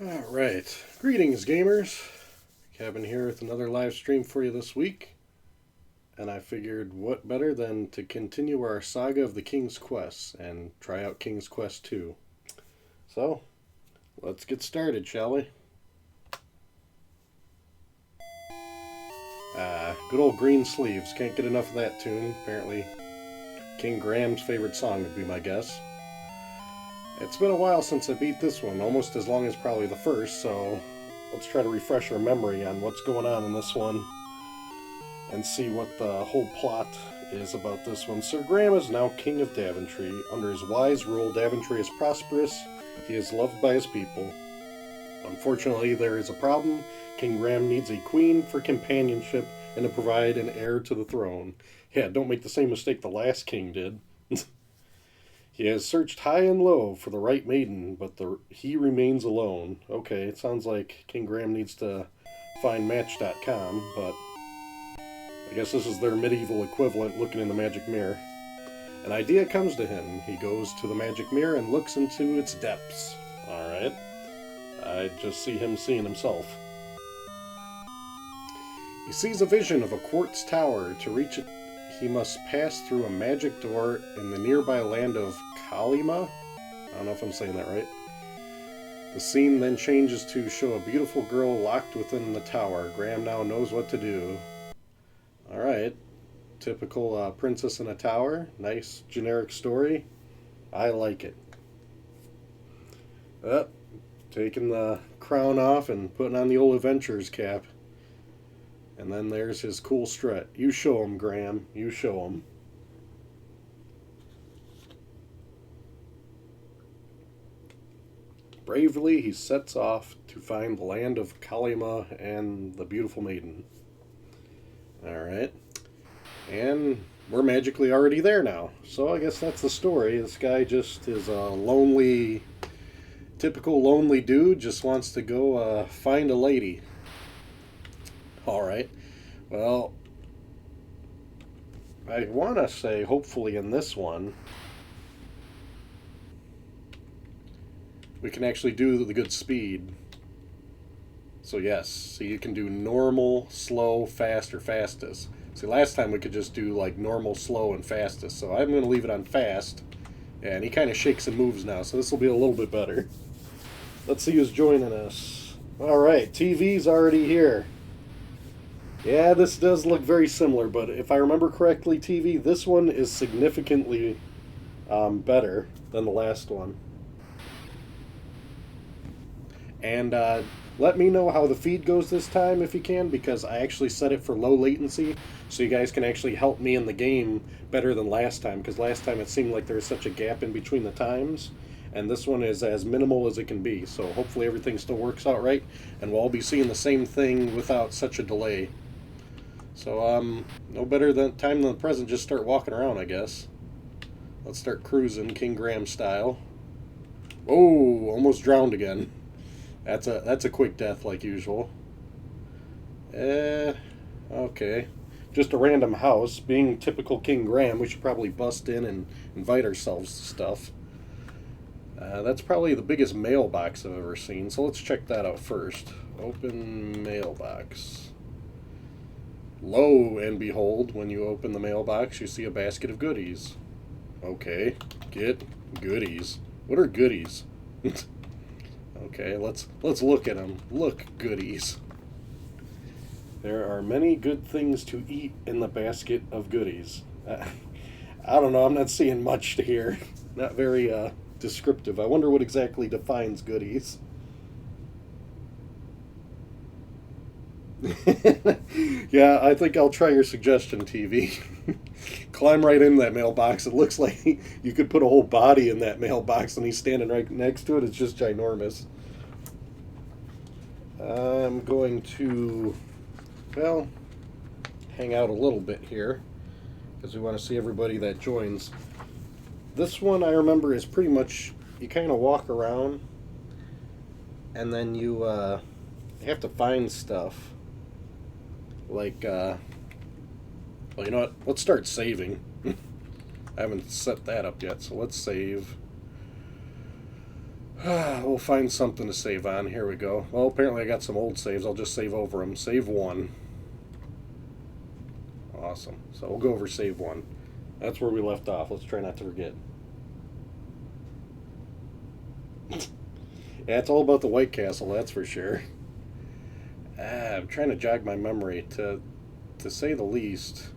Alright, greetings gamers. Kevin here with another live stream for you this week. And I figured what better than to continue our saga of the King's Quest and try out King's Quest 2. So, let's get started, shall we? Good old Green Sleeves. Can't get enough of that tune. Apparently, King Graham's favorite song would be my guess. It's been a while since I beat this one, almost as long as probably the first, so let's try to refresh our memory on what's going on in this one and see what the whole plot is about this one. Sir Graham is now King of Daventry. Under his wise rule, Daventry is prosperous. He is loved by his people. Unfortunately, there is a problem. King Graham needs a queen for companionship and to provide an heir to the throne. Yeah, don't make the same mistake the last king did. He has searched high and low for the right maiden, but he remains alone. Okay, it sounds like King Graham needs to find Match.com, but I guess this is their medieval equivalent, looking in the magic mirror. An idea comes to him. He goes to the magic mirror and looks into its depths. Alright. I just see him seeing himself. He sees a vision of a quartz tower. To reach it, he must pass through a magic door in the nearby land of Kalima. I don't know if I'm saying that right. The scene then changes to show a beautiful girl locked within the tower. Graham now knows what to do. Alright. Typical princess in a tower. Nice generic story. I like it. Taking the crown off and putting on the old adventurer's cap. And then there's his cool strut. You show him, Graham. You show him. Bravely, he sets off to find the land of Kalima and the beautiful maiden. Alright. And we're magically already there now. So I guess that's the story. This guy just is a lonely, typical lonely dude. Just wants to go find a lady. Alright, well, I want to say, hopefully in this one, we can actually do the good speed. So yes, so you can do normal, slow, fast, or fastest. See, last time we could just do like normal, slow, and fastest, so I'm going to leave it on fast. And he kind of shakes and moves now, so this will be a little bit better. Let's see who's joining us. Alright, TV's already here. Yeah, this does look very similar, but if I remember correctly, TV, this one is significantly better than the last one. And let me know how the feed goes this time if you can, because I actually set it for low latency, so you guys can actually help me in the game better than last time, because last time it seemed like there was such a gap in between the times, and this one is as minimal as it can be, so hopefully everything still works out right, and we'll all be seeing the same thing without such a delay. So, no better time than the present, just start walking around, I guess. Let's start cruising, King Graham style. Oh, almost drowned again. That's a quick death, like usual. Okay. Just a random house. Being typical King Graham, we should probably bust in and invite ourselves to stuff. That's probably the biggest mailbox I've ever seen, so let's check that out first. Open mailbox. Lo and behold, when you open the mailbox, you see a basket of goodies. Okay, get goodies. What are goodies? Okay, let's look at them. Look, goodies. There are many good things to eat in the basket of goodies. I don't know, I'm not seeing much to here. Not very descriptive. I wonder what exactly defines goodies. Yeah, I think I'll try your suggestion, TV. Climb right in that mailbox. It looks like you could put a whole body in that mailbox and he's standing right next to it. It's just ginormous. I'm going to, well, hang out a little bit here because we want to see everybody that joins. This one I remember is pretty much, you kind of walk around and then you have to find stuff. Like, well, you know what? Let's start saving. I haven't set that up yet, so let's save. We'll find something to save on. Here we go. Well, apparently I got some old saves. I'll just save over them. Save 1. Awesome. So we'll go over save 1. That's where we left off. Let's try not to forget. Yeah, it's all about the White Castle, that's for sure. I'm trying to jog my memory. To say the least,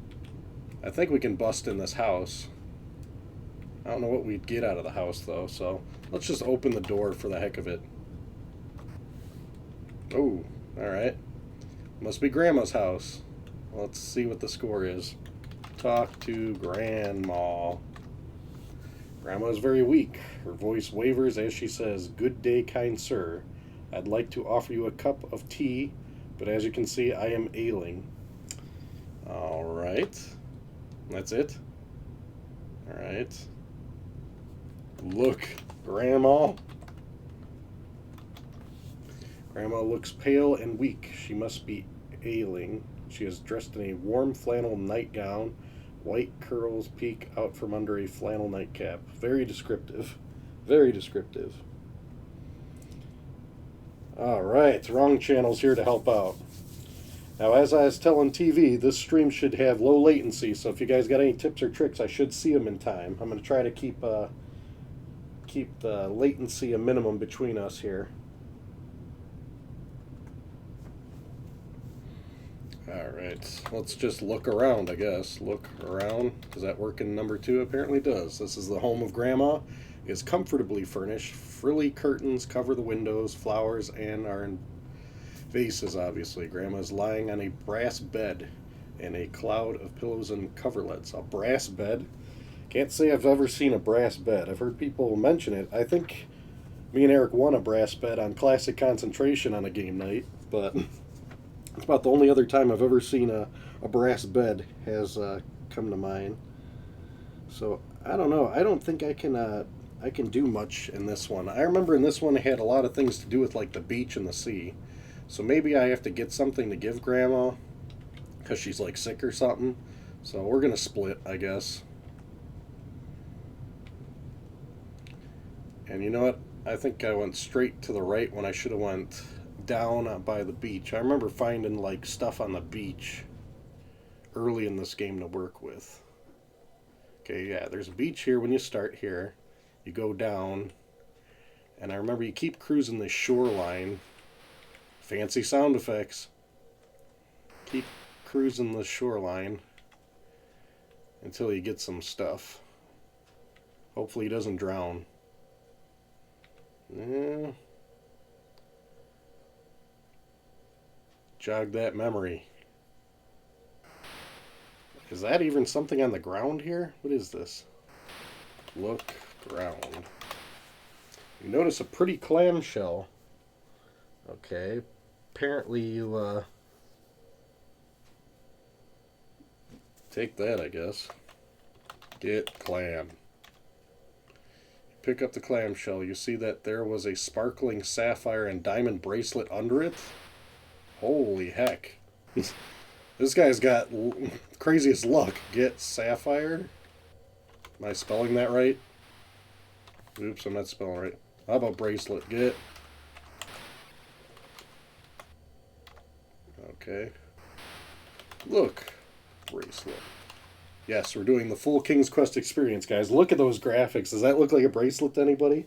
I think we can bust in this house. I don't know what we'd get out of the house, though, so let's just open the door for the heck of it. Oh, alright. Must be Grandma's house. Let's see what the score is. Talk to Grandma. Grandma is very weak. Her voice wavers as she says, "Good day, kind sir. I'd like to offer you a cup of tea, but as you can see, I am ailing." Alright. That's it? Alright. Look, Grandma. Grandma looks pale and weak. She must be ailing. She is dressed in a warm flannel nightgown. White curls peek out from under a flannel nightcap. Very descriptive. Very descriptive. Alright, Wrong Channel's here to help out. Now, as I was telling TV, this stream should have low latency, so if you guys got any tips or tricks, I should see them in time. I'm going to try to keep the latency a minimum between us here. Alright, let's just look around, I guess. Look around. Does that work in number 2? Apparently does. This is the home of Grandma. It is comfortably furnished. Frilly curtains cover the windows, flowers, and are in vases, obviously. Grandma's lying on a brass bed and a cloud of pillows and coverlets. A brass bed? Can't say I've ever seen a brass bed. I've heard people mention it. I think me and Eric won a brass bed on Classic Concentration on a game night, but it's about the only other time I've ever seen a brass bed has come to mind. So, I don't know. I don't think I can do much in this one. I remember in this one it had a lot of things to do with like the beach and the sea. So maybe I have to get something to give Grandma because she's like sick or something. So we're going to split, I guess. And you know what? I think I went straight to the right when I should have went down by the beach. I remember finding like stuff on the beach early in this game to work with. Okay, yeah, there's a beach here when you start here. You go down, and I remember you keep cruising the shoreline. Fancy sound effects. Keep cruising the shoreline until you get some stuff. Hopefully he doesn't drown. Yeah. Jog that memory. Is that even something on the ground here? What is this? Look ground. You notice a pretty clamshell. Okay. Apparently you take that, I guess. Get clam. Pick up the clamshell. You see that there was a sparkling sapphire and diamond bracelet under it? Holy heck. This guy's got craziest luck. Get sapphire? Am I spelling that right? Oops, I'm not spelling right. How about bracelet? Get. Okay. Look. Bracelet. Yes, we're doing the full King's Quest experience, guys. Look at those graphics. Does that look like a bracelet to anybody?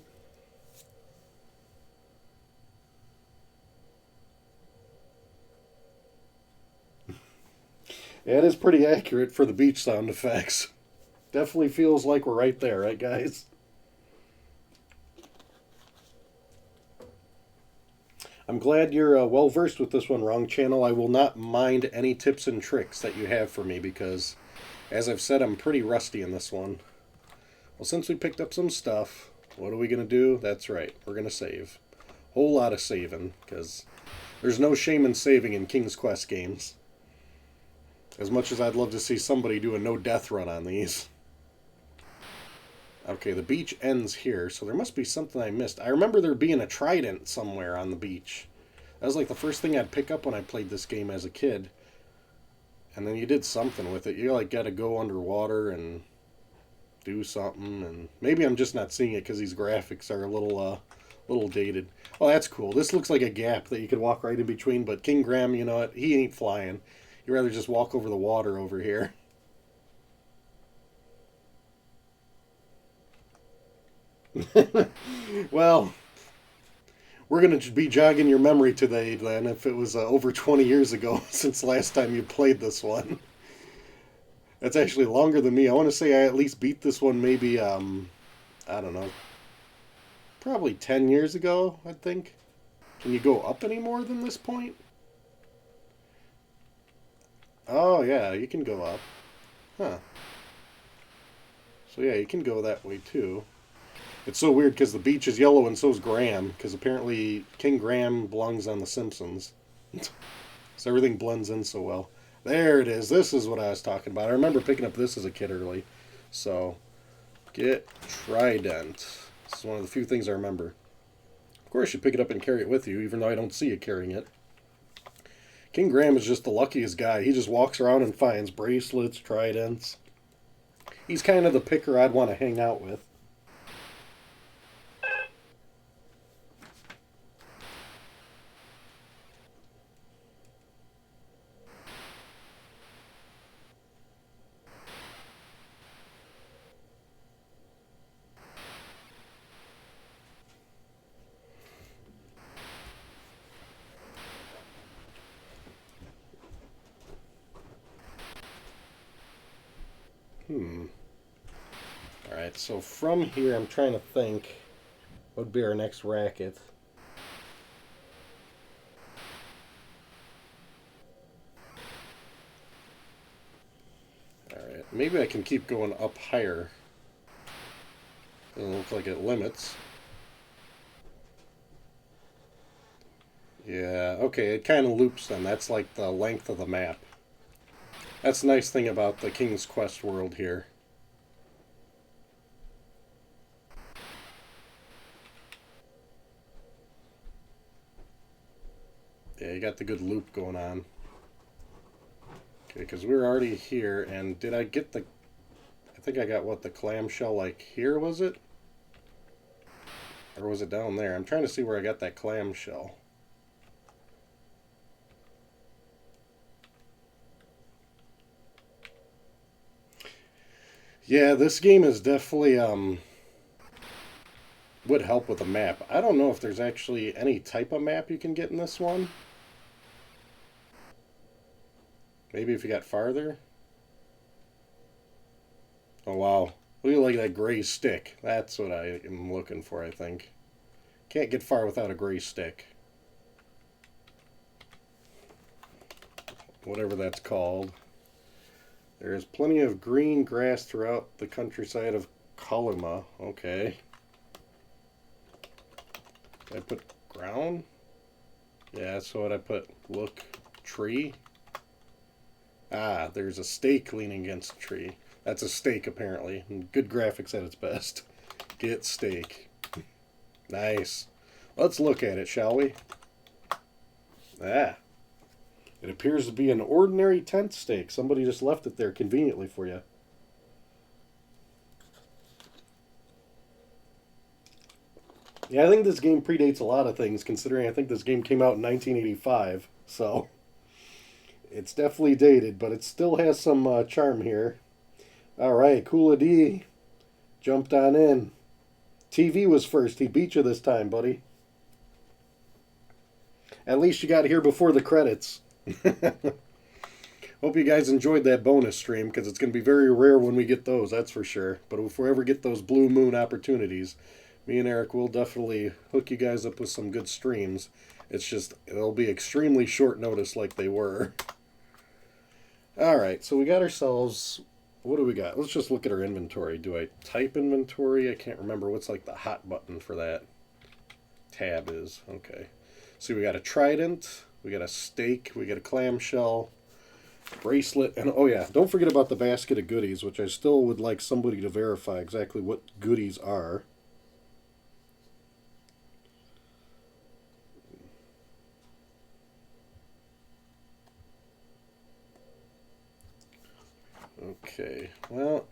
Yeah, it is pretty accurate for the beach sound effects. Definitely feels like we're right there, right, guys? I'm glad you're well-versed with this one, Wrong Channel. I will not mind any tips and tricks that you have for me because, as I've said, I'm pretty rusty in this one. Well, since we picked up some stuff, what are we going to do? That's right, we're going to save. Whole lot of saving, because there's no shame in saving in King's Quest games. As much as I'd love to see somebody do a no-death run on these. Okay, the beach ends here, so there must be something I missed. I remember there being a trident somewhere on the beach. That was like the first thing I'd pick up when I played this game as a kid. And then you did something with it. You like got to go underwater and do something. And maybe I'm just not seeing it because these graphics are a A little dated. Oh, that's cool. This looks like a gap that you could walk right in between, but King Graham, you know what? He ain't flying. He'd rather just walk over the water over here. Well, we're going to be jogging your memory today, then, if it was over 20 years ago since last time you played this one. That's actually longer than me. I want to say I at least beat this one maybe, I don't know, probably 10 years ago, I think. Can you go up any more than this point? Oh, yeah, you can go up. Huh. So, yeah, you can go that way, too. It's so weird because the beach is yellow and so is Graham, because apparently King Graham belongs on The Simpsons. So everything blends in so well. There it is. This is what I was talking about. I remember picking up this as a kid early. So, get Trident. This is one of the few things I remember. Of course, you pick it up and carry it with you, even though I don't see you carrying it. King Graham is just the luckiest guy. He just walks around and finds bracelets, tridents. He's kind of the picker I'd want to hang out with. Alright, so from here, I'm trying to think what would be our next racket. Alright, maybe I can keep going up higher. Doesn't look like it limits. Yeah, okay, it kind of loops then. That's like the length of the map. That's the nice thing about the King's Quest world here. Yeah, you got the good loop going on. Okay, because we're already here, and did I get the... I think I got, what, the clamshell, like, here, was it? Or was it down there? I'm trying to see where I got that clamshell. Yeah, this game is definitely, would help with a map. I don't know if there's actually any type of map you can get in this one. Maybe if you got farther. Oh, wow. Look at that gray stick. That's what I am looking for, I think. Can't get far without a gray stick. Whatever that's called. There is plenty of green grass throughout the countryside of Kaluma. Okay. Did I put ground? Yeah, that's what I put. Look, tree. Ah, there's a stake leaning against a tree. That's a stake, apparently. Good graphics at its best. Get stake. Nice. Let's look at it, shall we? Ah. It appears to be an ordinary tent stake. Somebody just left it there conveniently for you. Yeah, I think this game predates a lot of things, considering I think this game came out in 1985. So, it's definitely dated, but it still has some charm here. Alright, Kula D jumped on in. TV was first. He beat you this time, buddy. At least you got here before the credits. Hope you guys enjoyed that bonus stream, because it's going to be very rare when we get those, that's for sure. But if we ever get those Blue Moon opportunities, me and Eric will definitely hook you guys up with some good streams. It's just, it'll be extremely short notice like they were. Alright, so we got ourselves... What do we got? Let's just look at our inventory. Do I type inventory? I can't remember what's like the hot button for that. Tab is. Okay. So we got a trident, we got a stake, we got a clamshell, bracelet, and oh yeah, don't forget about the basket of goodies, which I still would like somebody to verify exactly what goodies are. Okay, well,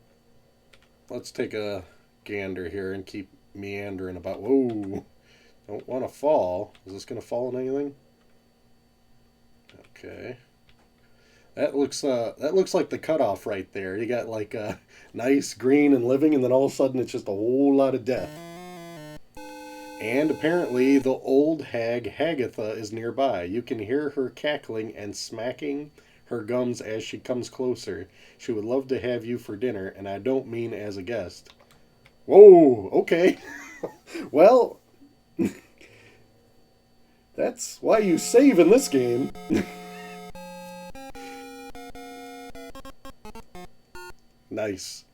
let's take a gander here and keep meandering about. Whoa, Don't want to fall. Is this going to fall in anything? Okay. That looks like the cutoff right there. You got like a nice green and living, and then all of a sudden it's just a whole lot of death. And apparently the old hag Hagatha is nearby. You can hear her cackling and smacking her gums as she comes closer. She would love to have you for dinner, and I don't mean as a guest. Whoa, okay. Well, that's why you save in this game. Nice.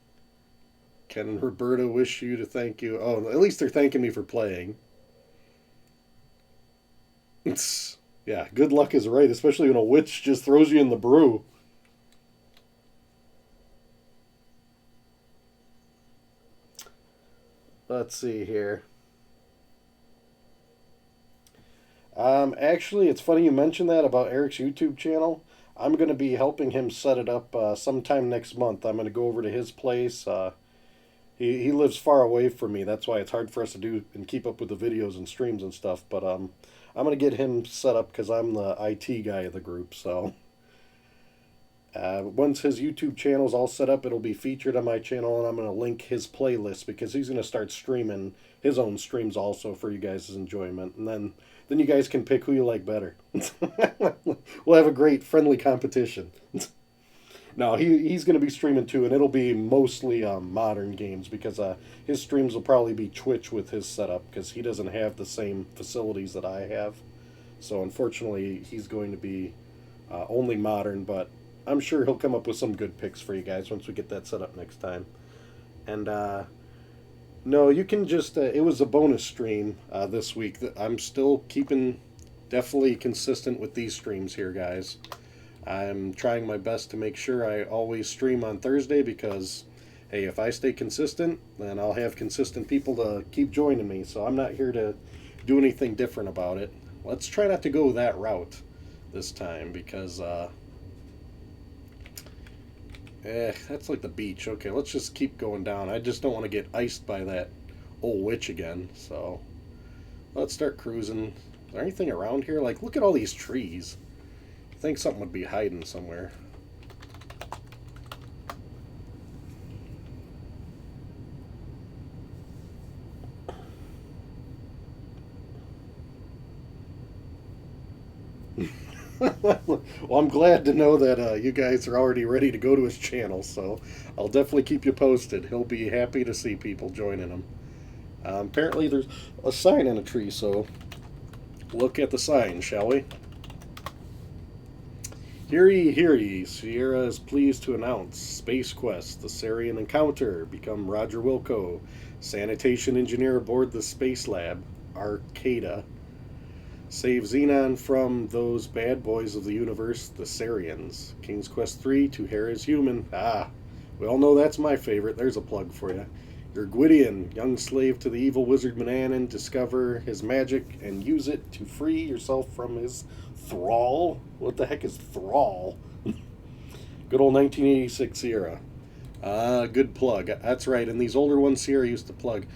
Ken and Roberta wish you to thank you. Oh, at least they're thanking me for playing. Yeah, good luck is right, especially when a witch just throws you in the brew. Let's see here. Actually, it's funny you mentioned that about Eric's YouTube channel. I'm going to be helping him set it up sometime next month. I'm going to go over to his place. He lives far away from me. That's why it's hard for us to do and keep up with the videos and streams and stuff. But I'm going to get him set up because I'm the IT guy of the group. So once his YouTube channel's all set up, it'll be featured on my channel, and I'm going to link his playlist because he's going to start streaming his own streams also for you guys' enjoyment. And then you guys can pick who you like better. We'll have a great friendly competition. No, he's going to be streaming too, and it'll be mostly modern games because his streams will probably be Twitch with his setup because he doesn't have the same facilities that I have. So unfortunately, he's going to be only modern, but I'm sure he'll come up with some good picks for you guys once we get that set up next time. And no, you can just, it was a bonus stream this week. I'm still keeping definitely consistent with these streams here, guys. I'm trying my best to make sure I always stream on Thursday because, hey, if I stay consistent, then I'll have consistent people to keep joining me. So I'm not here to do anything different about it. Let's try not to go that route this time because, that's like the beach. Okay, let's just keep going down. I just don't want to get iced by that old witch again. So let's start cruising. Is there anything around here? Like, look at all these trees. I think something would be hiding somewhere. Well, I'm glad to know that you guys are already ready to go to his channel, so I'll definitely keep you posted. He'll be happy to see people joining him. Apparently there's a sign in a tree, so look at the sign, shall we? Hear ye, Sierra is pleased to announce Space Quest, the Sarian Encounter. Become Roger Wilco, sanitation engineer aboard the Space Lab, Arcada. Save Xenon from those bad boys of the universe, the Sarians. King's Quest 3, To Hair is Human. Ah, we all know that's my favorite. There's a plug for you. You're Gwydion, young slave to the evil wizard Manannan. Discover his magic and use it to free yourself from his thrall. What the heck is thrall? Good old 1986 Sierra. Good plug. That's right. And these older ones Sierra used to plug.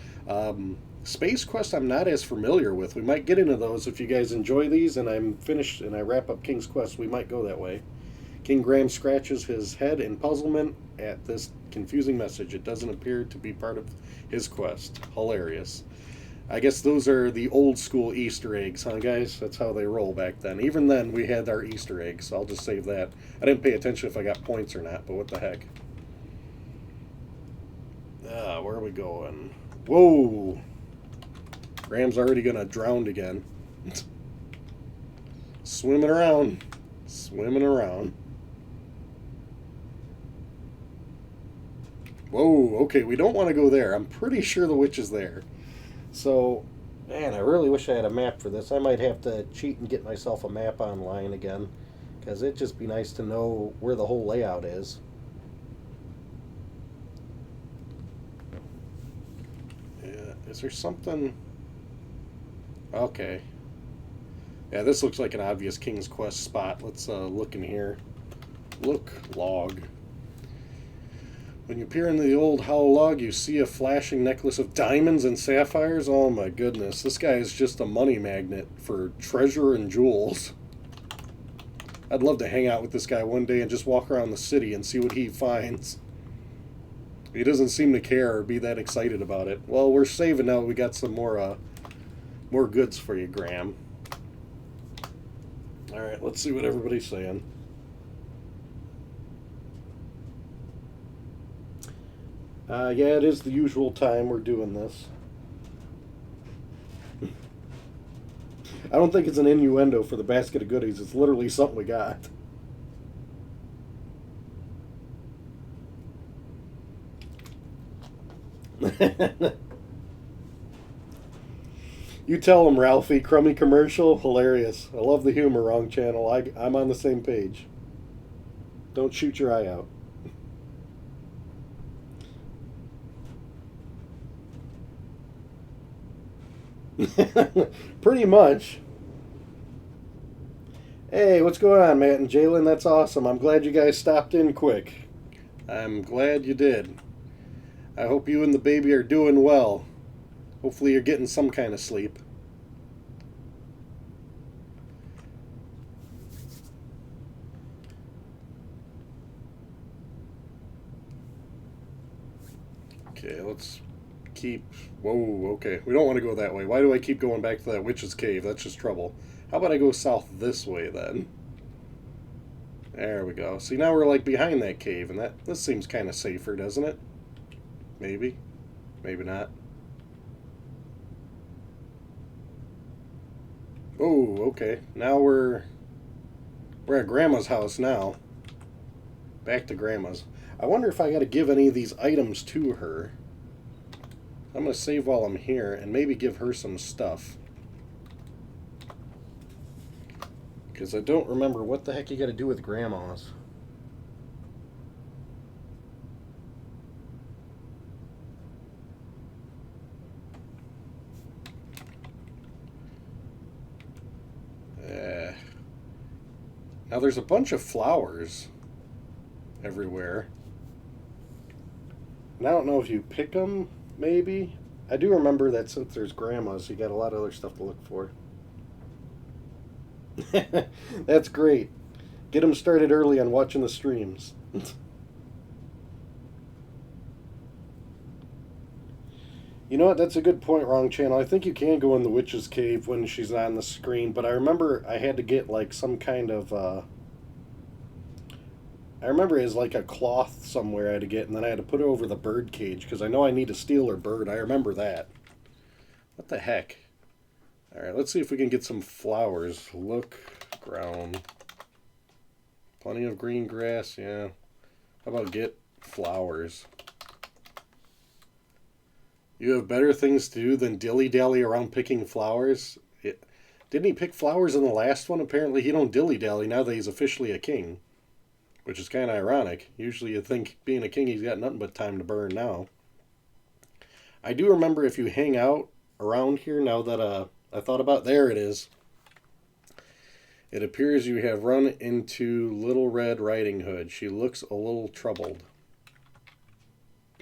Space Quest I'm not as familiar with. We might get into those if you guys enjoy these and I'm finished and I wrap up King's Quest. We might go that way. King Graham scratches his head in puzzlement at this confusing message. It doesn't appear to be part of his quest. Hilarious. I guess those are the old school Easter eggs, huh, guys? That's how they roll back then. Even then, we had our Easter eggs, so I'll just save that. I didn't pay attention if I got points or not, but what the heck. Where are we going? Whoa! Graham's already gonna drown again. Swimming around. Swimming around. Whoa, okay, we don't want to go there. I'm pretty sure the witch is there. So, man, I really wish I had a map for this. I might have to cheat and get myself a map online again, because it'd just be nice to know where the whole layout is. Yeah, is there something... Okay. Yeah, this looks like an obvious King's Quest spot. Let's look in here. Look, log. When you peer into the old howl log, you see a flashing necklace of diamonds and sapphires. Oh my goodness, this guy is just a money magnet for treasure and jewels. I'd love to hang out with this guy one day and just walk around the city and see what he finds. He doesn't seem to care or be that excited about it. Well, we're saving now. We got some more goods for you, Graham. All right, let's see what everybody's saying. Yeah, it is the usual time we're doing this. I don't think it's an innuendo for the basket of goodies. It's literally something we got. You tell him, Ralphie. Crummy commercial. Hilarious. I love the humor, wrong channel. I'm on the same page. Don't shoot your eye out. Pretty much. Hey, what's going on, Matt and Jalen? That's awesome. I'm glad you guys stopped in quick. I'm glad you did. I hope you and the baby are doing well. Hopefully you're getting some kind of sleep. Okay, let's keep... Whoa, okay. We don't want to go that way. Why do I keep going back to that witch's cave? That's just trouble. How about I go south this way, then? There we go. See, now we're, like, behind that cave, and this seems kind of safer, doesn't it? Maybe. Maybe not. Oh, okay. Now we're at Grandma's house now. Back to Grandma's. I wonder if I got to give any of these items to her. I'm going to save while I'm here and maybe give her some stuff. Because I don't remember what the heck you got to do with Grandma's. Now there's a bunch of flowers everywhere. And I don't know if you pick them, maybe. I do remember that since there's Grandma's, you got a lot of other stuff to look for. That's great. Get them started early on watching the streams. You know what? That's a good point, wrong channel. I think you can go in the witch's cave when she's on the screen, but I remember I had to get like some kind of I remember it was like a cloth somewhere I had to get, and then I had to put it over the bird cage because I know I need to steal her bird. I remember that. What the heck? All right, let's see if we can get some flowers. Look, ground. Plenty of green grass, yeah. How about get flowers? You have better things to do than dilly-dally around picking flowers? Didn't he pick flowers in the last one? Apparently he don't dilly-dally now that he's officially a king. Which is kind of ironic. Usually you'd think being a king he's got nothing but time to burn now. I do remember if you hang out around here, now that I thought about... There it is. It appears you have run into Little Red Riding Hood. She looks a little troubled.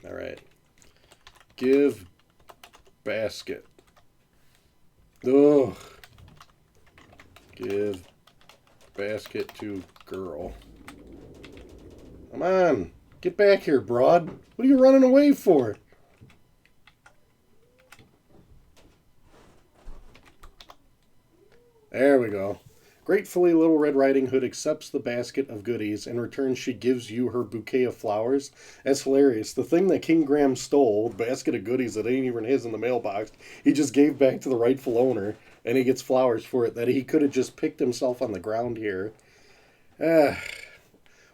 Alright. Give basket. Ugh. Give basket to girl. Come on. Get back here, broad. What are you running away for? There we go. Gratefully, Little Red Riding Hood accepts the basket of goodies. In return, she gives you her bouquet of flowers. That's hilarious. The thing that King Graham stole, the basket of goodies that ain't even his in the mailbox, he just gave back to the rightful owner, and he gets flowers for it that he could have just picked himself on the ground here.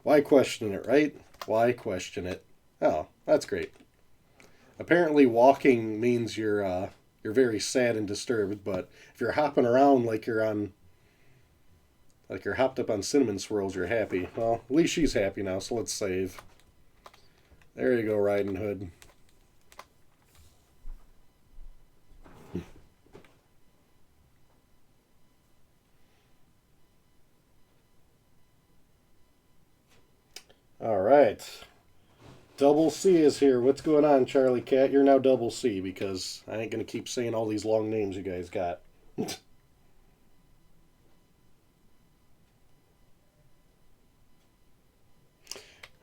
Why question it, right? Why question it? Oh, that's great. Apparently, walking means you're very sad and disturbed, but if you're hopping around like you're hopped up on cinnamon swirls, you're happy. Well, at least she's happy now, so let's save. There you go, Riding Hood. All right. Double C is here. What's going on, Charlie Cat? You're now Double C because I ain't gonna keep saying all these long names you guys got.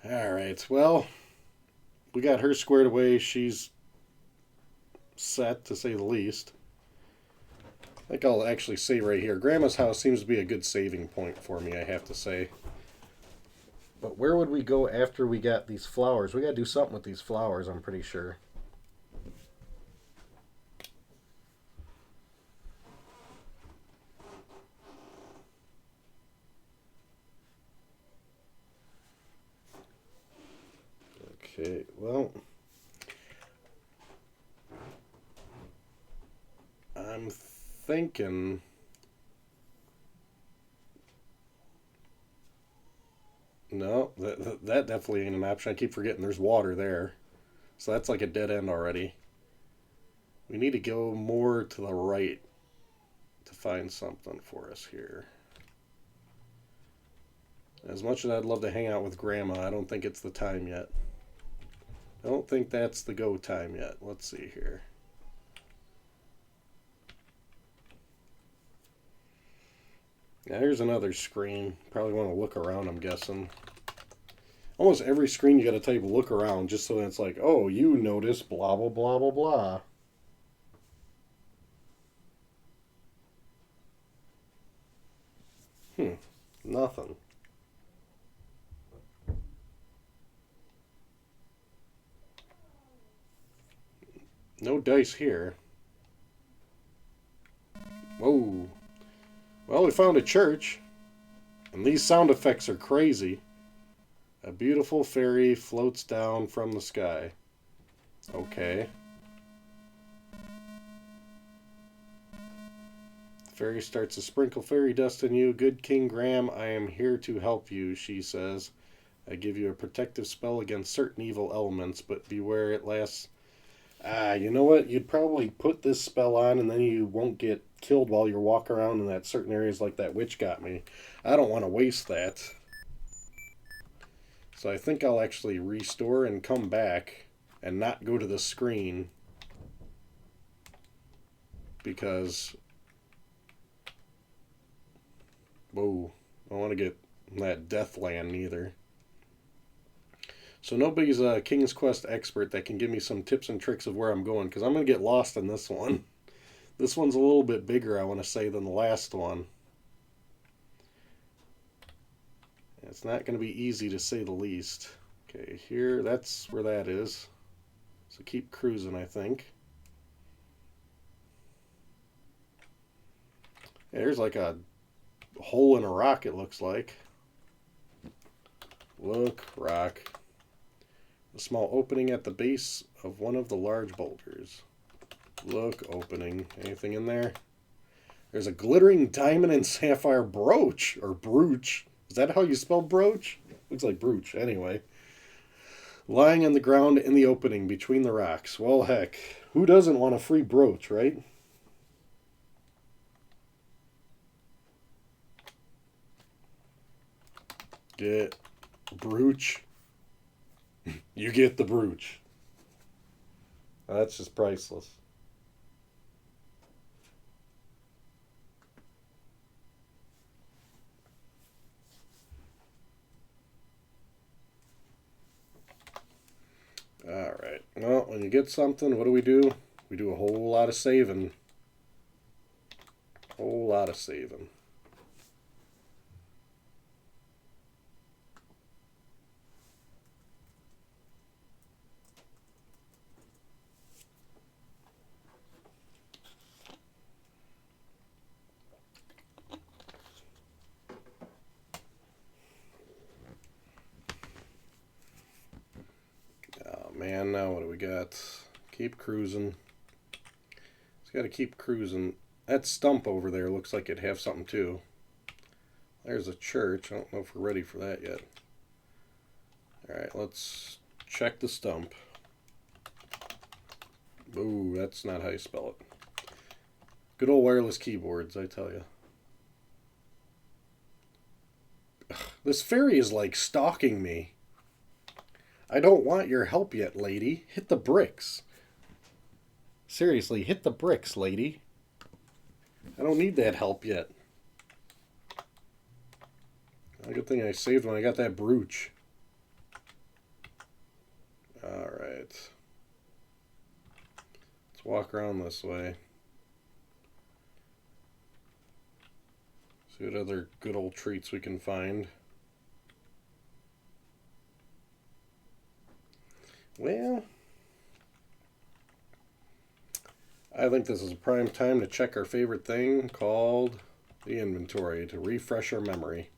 Alright, well, we got her squared away. She's set, to say the least. I think I'll actually save right here. Grandma's house seems to be a good saving point for me, I have to say. But where would we go after we got these flowers? We gotta do something with these flowers, I'm pretty sure. Okay, well, I'm thinking no, that definitely ain't an option. I keep forgetting there's water there. So that's like a dead end already. We need to go more to the right to find something for us here. As much as I'd love to hang out with Grandma, I don't think it's the time yet. I don't think that's the go time yet. Let's see here. Now here's another screen. Probably want to look around, I'm guessing. Almost every screen you got to type look around just so that it's like, oh, you notice blah, blah, blah, blah, blah. Nothing. No dice here. Whoa. Well, we found a church. And these sound effects are crazy. A beautiful fairy floats down from the sky. Okay. The fairy starts to sprinkle fairy dust on you. Good King Graham, I am here to help you, she says. I give you a protective spell against certain evil elements, but beware it lasts. Ah, you know what? You'd probably put this spell on and then you won't get killed while you're walking around in that certain areas like that witch got me. I don't want to waste that. So I think I'll actually restore and come back and not go to the screen because... Whoa, I don't want to get that death land either. So nobody's a King's Quest expert that can give me some tips and tricks of where I'm going, because I'm going to get lost in this one. This one's a little bit bigger, I want to say, than the last one. It's not going to be easy to say the least. Okay, here, that's where that is. So keep cruising, I think. Yeah, there's like a hole in a rock, it looks like. Look, rock. A small opening at the base of one of the large boulders. Look, opening. Anything in there? There's a glittering diamond and sapphire brooch, or brooch. Is that how you spell brooch? Looks like brooch, anyway. Lying on the ground in the opening between the rocks. Well, heck, who doesn't want a free brooch, right? Get brooch. You get the brooch. That's just priceless. Alright. Well, when you get something, what do? We do a whole lot of saving. Whole lot of saving. Man, now what do we got? Keep cruising. It's got to keep cruising. That stump over there looks like it'd have something too. There's a church. I don't know if we're ready for that yet. Alright, let's check the stump. Ooh, that's not how you spell it. Good old wireless keyboards, I tell you. This fairy is like stalking me. I don't want your help yet, lady. Hit the bricks. Seriously, hit the bricks, lady. I don't need that help yet. A good thing I saved when I got that brooch. Alright. Let's walk around this way. See what other good old treats we can find. Well, I think this is a prime time to check our favorite thing called the inventory to refresh our memory.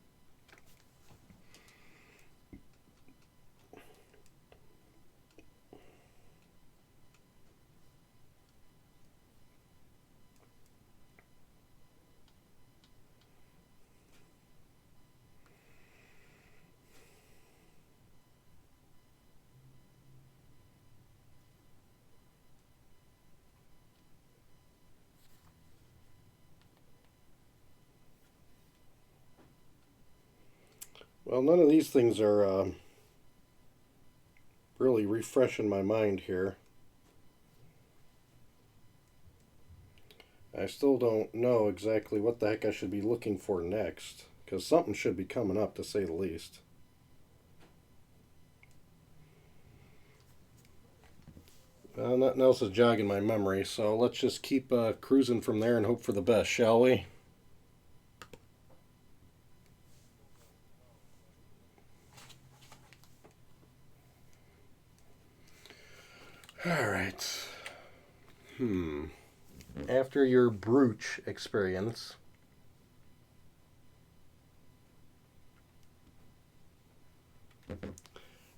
Well, none of these things are really refreshing my mind here. I still don't know exactly what the heck I should be looking for next, because something should be coming up, to say the least. Nothing else is jogging my memory, so let's just keep cruising from there and hope for the best, shall we? Alright. After your brooch experience, I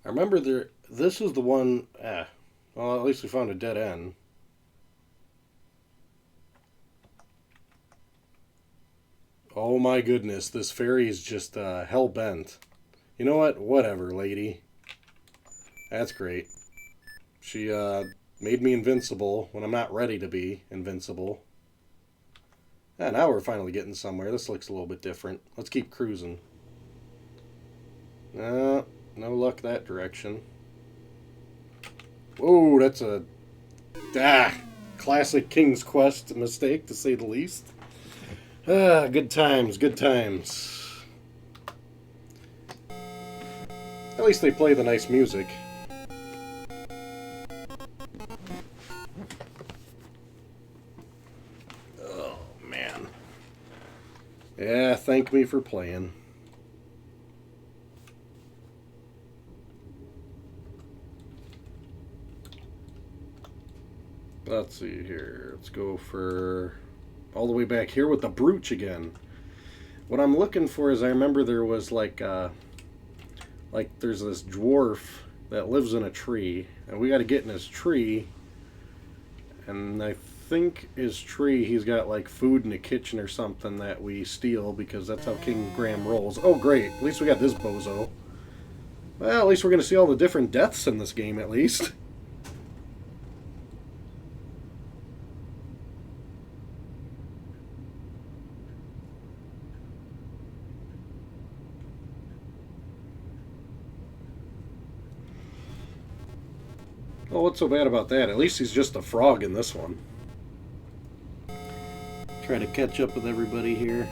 remember this is the one, well, at least we found a dead end. Oh my goodness, this fairy is just hell-bent. You know what? Whatever, lady. That's great. She made me invincible when I'm not ready to be invincible. Now we're finally getting somewhere. This looks a little bit different. Let's keep cruising. No luck that direction. Whoa, that's a classic King's Quest mistake, to say the least. Good times, good times. At least they play the nice music. Oh, man. Yeah, thank me for playing. Let's see here. Let's go for all the way back here with the brooch again. What I'm looking for is, I remember there was like there's this dwarf that lives in a tree, and we got to get in his tree. And I think his tree, he's got like food in the kitchen or something that we steal, because that's how King Graham rolls. Oh great, at least we got this bozo. Well, at least we're going to see all the different deaths in this game, at least. Oh, what's so bad about that? At least he's just a frog in this one. Try to catch up with everybody here.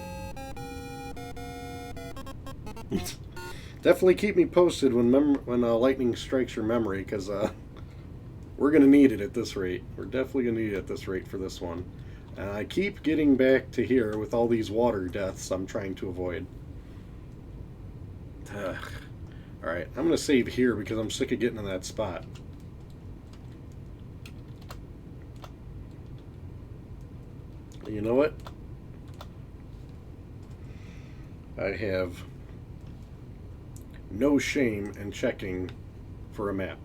Definitely keep me posted when lightning strikes your memory, because we're going to need it at this rate. We're definitely going to need it at this rate for this one. And I keep getting back to here with all these water deaths I'm trying to avoid. Alright, I'm going to save here because I'm sick of getting in that spot. You know what? I have no shame in checking for a map.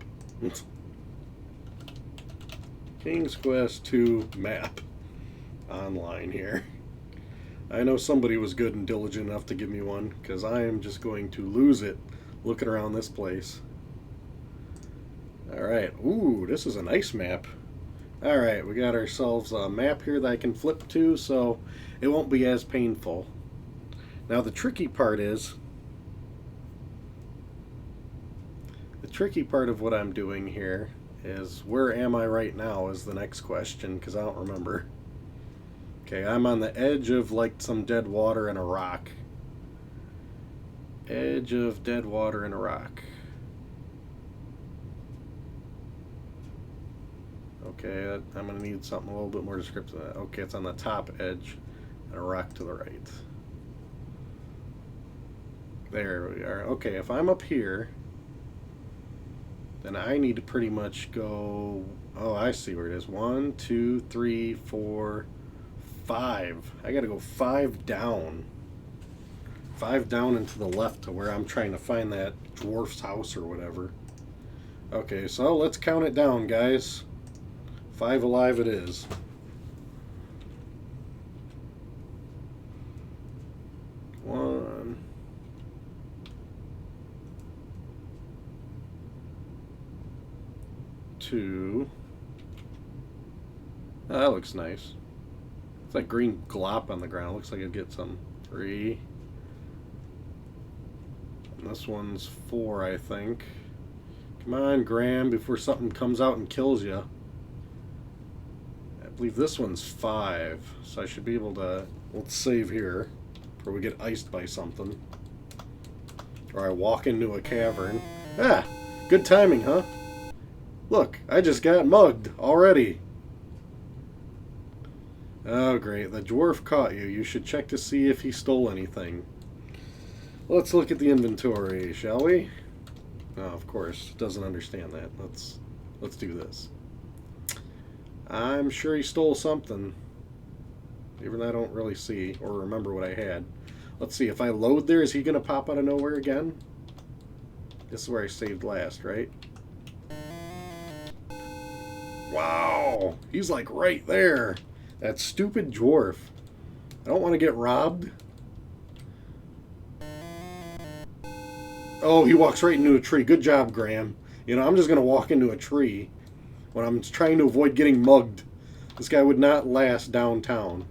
King's Quest 2 map online here. I know somebody was good and diligent enough to give me one, because I am just going to lose it looking around this place. Alright, ooh, this is a nice map. Alright, we got ourselves a map here that I can flip to, so it won't be as painful. Now the tricky part is, The tricky part of what I'm doing here is where am I right now is the next question, because I don't remember. Okay, I'm on the edge of like some dead water and a rock. Edge of dead water and a rock. Okay, I'm going to need something a little bit more descriptive. Okay, it's on the top edge and a rock to the right. There we are. Okay, if I'm up here, then I need to pretty much go... Oh, I see where it is. 1, 2, 3, 4, 5. I got to go 5 down. 5 down and to the left to where I'm trying to find that dwarf's house or whatever. Okay, so let's count it down, guys. 5 alive it is. One. 2. Oh, that looks nice. It's like green glop on the ground. Looks like it'd get some. 3. And this one's 4, I think. Come on, Graham, before something comes out and kills you. I believe this one's 5, so I should be able to... Let's save here before we get iced by something. Or I walk into a cavern. Ah! Good timing, huh? Look, I just got mugged already. Oh, great. The dwarf caught you. You should check to see if he stole anything. Let's look at the inventory, shall we? Oh, of course. Doesn't understand that. Let's do this. I'm sure he stole something. Even though I don't really see or remember what I had. Let's see. If I load there, is he going to pop out of nowhere again? This is where I saved last, right? Wow! He's like right there. That stupid dwarf. I don't want to get robbed. Oh, he walks right into a tree. Good job, Graham. You know, I'm just going to walk into a tree when I'm trying to avoid getting mugged. This guy would not last downtown.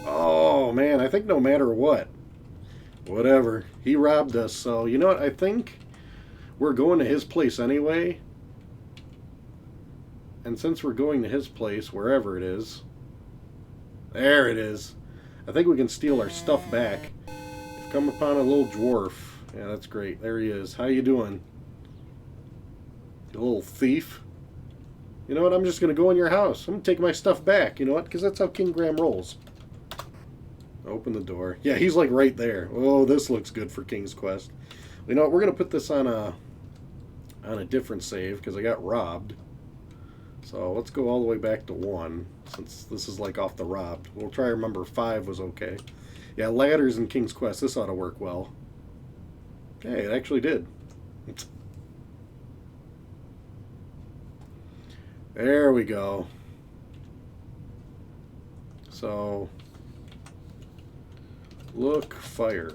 Oh, man, I think no matter what. Whatever. He robbed us, so you know what? I think we're going to his place anyway. And since we're going to his place, wherever it is... There it is. I think we can steal our stuff back. We've come upon a little dwarf. Yeah, that's great. There he is. How you doing? You little thief. You know what? I'm just going to go in your house. I'm going to take my stuff back. You know what? Because that's how King Graham rolls. Open the door. Yeah, he's like right there. Oh, this looks good for King's Quest. You know what? We're going to put this on a different save because I got robbed. So let's go all the way back to 1 since this is like off the robbed. We'll try to remember 5 was okay. Yeah, ladders in King's Quest. This ought to work well. Okay, it actually did. There we go. So, look, fire.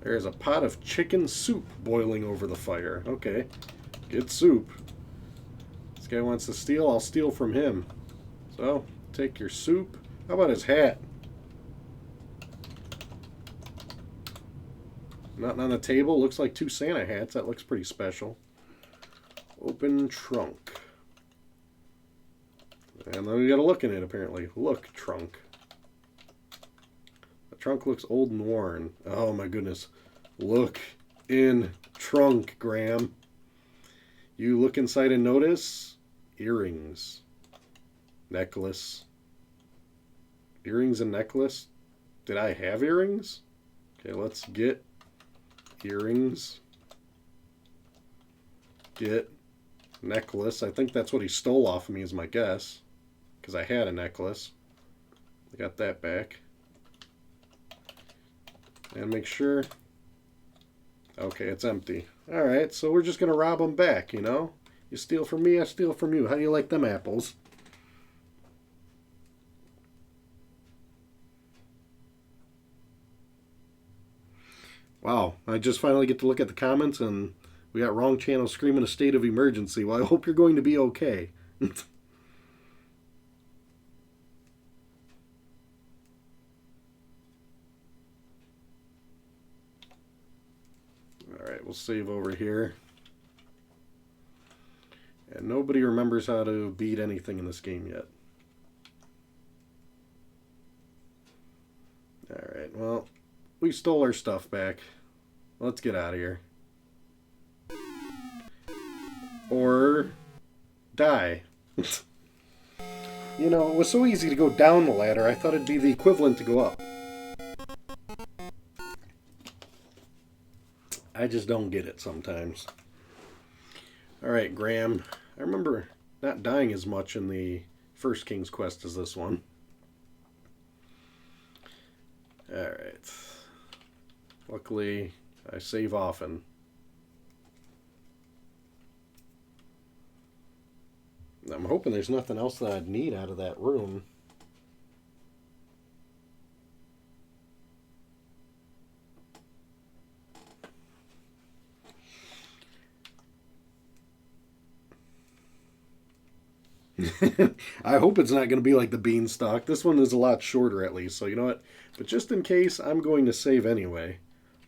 There's a pot of chicken soup boiling over the fire. Okay, get soup. This guy wants to steal, I'll steal from him. So, take your soup. How about his hat? Nothing on the table. Looks like 2 Santa hats. That looks pretty special. Open trunk. And then we gotta look in it, apparently. Look, trunk. The trunk looks old and worn. Oh my goodness. Look in trunk, Graham. You look inside and notice earrings. Necklace. Earrings and necklace? Did I have earrings? Okay, let's get earrings. Get necklace. I think that's what he stole off of me is my guess. Because I had a necklace. I got that back. And make sure... Okay, it's empty. Alright, so we're just going to rob them back, you know? You steal from me, I steal from you. How do you like them apples? Wow, I just finally get to look at the comments and we got wrong channel screaming a state of emergency. Well, I hope you're going to be okay. we'll save over here. And nobody remembers how to beat anything in this game yet. Alright, well, we stole our stuff back. Let's get out of here. Or die. You know, it was so easy to go down the ladder, I thought it'd be the equivalent to go up. I just don't get it sometimes. Alright, Graham. I remember not dying as much in the first King's Quest as this one. Alright. Luckily, I save often. I'm hoping there's nothing else that I'd need out of that room. I hope it's not going to be like the beanstalk. This one is a lot shorter at least, so you know what? But just in case, I'm going to save anyway.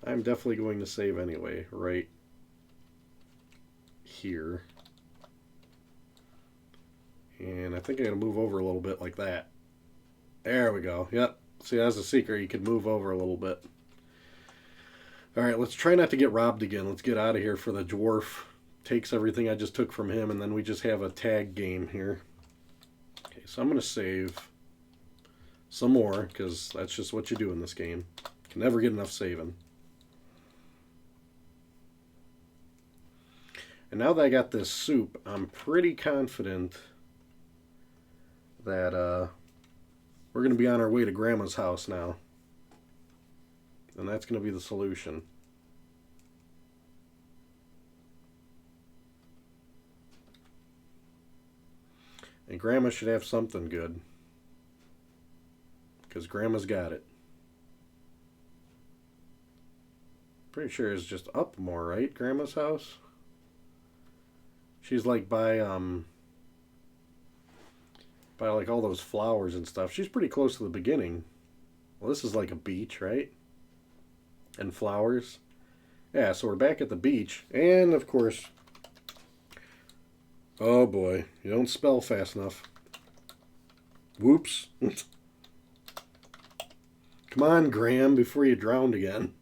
I'm definitely going to save anyway, right here. And I think I'm going to move over a little bit like that. There we go. Yep. See, that's a secret. You can move over a little bit. Alright, let's try not to get robbed again. Let's get out of here for the dwarf takes everything I just took from him, and then we just have a tag game here. Okay, so I'm going to save some more, because that's just what you do in this game. You can never get enough saving. And now that I got this soup, I'm pretty confident that we're going to be on our way to Grandma's house now. And that's going to be the solution. And Grandma should have something good. Because Grandma's got it. Pretty sure it's just up more, right? Grandma's house? She's like by like all those flowers and stuff. She's pretty close to the beginning. Well, this is like a beach, right? And flowers. Yeah, so we're back at the beach. And, of course... Oh, boy. You don't spell fast enough. Whoops. Come on, Graham, before you drown again.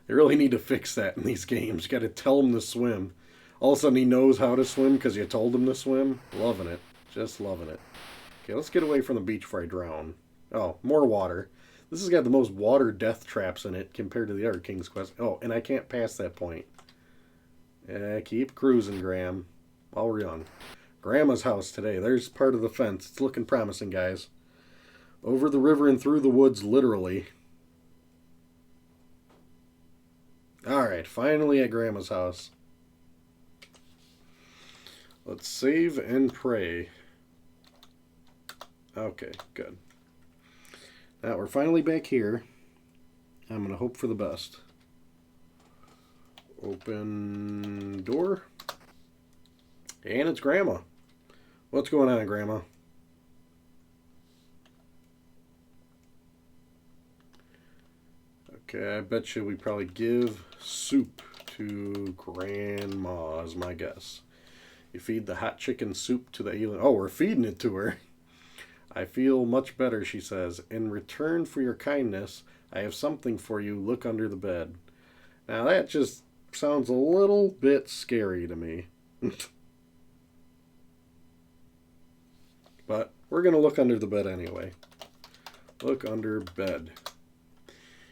They really need to fix that in these games. You got to tell him to swim. All of a sudden he knows how to swim because you told him to swim. Loving it. Just loving it. Okay, let's get away from the beach before I drown. Oh, more water. This has got the most water death traps in it compared to the other King's Quest. Oh, and I can't pass that point. Keep cruising, Graham, while we're young. Grandma's house today. There's part of the fence. It's looking promising, guys. Over the river and through the woods, literally. Alright, finally at Grandma's house. Let's save and pray. Okay, good. Now we're finally back here. I'm going to hope for the best. Open door. And it's Grandma. What's going on, Grandma? Okay, I bet you we probably give soup to Grandma, is my guess. You feed the hot chicken soup to the alien. Oh, we're feeding it to her. I feel much better, she says. In return for your kindness, I have something for you. Look under the bed. Now that just sounds a little bit scary to me. But we're going to look under the bed anyway. Look under bed.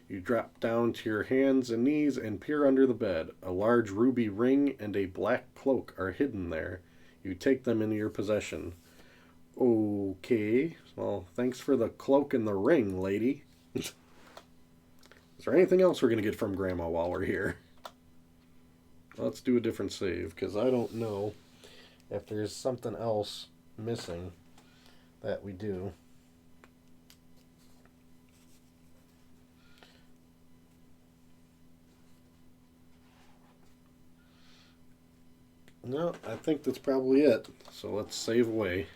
You drop down to your hands and knees and peer under the bed. A large ruby ring and a black cloak are hidden there. You take them into your possession. Okay. Well, thanks for the cloak and the ring, lady. Is there anything else we're going to get from Grandma while we're here? Let's do a different save, because I don't know if there's something else missing that we do. No, I think that's probably it. So let's save away.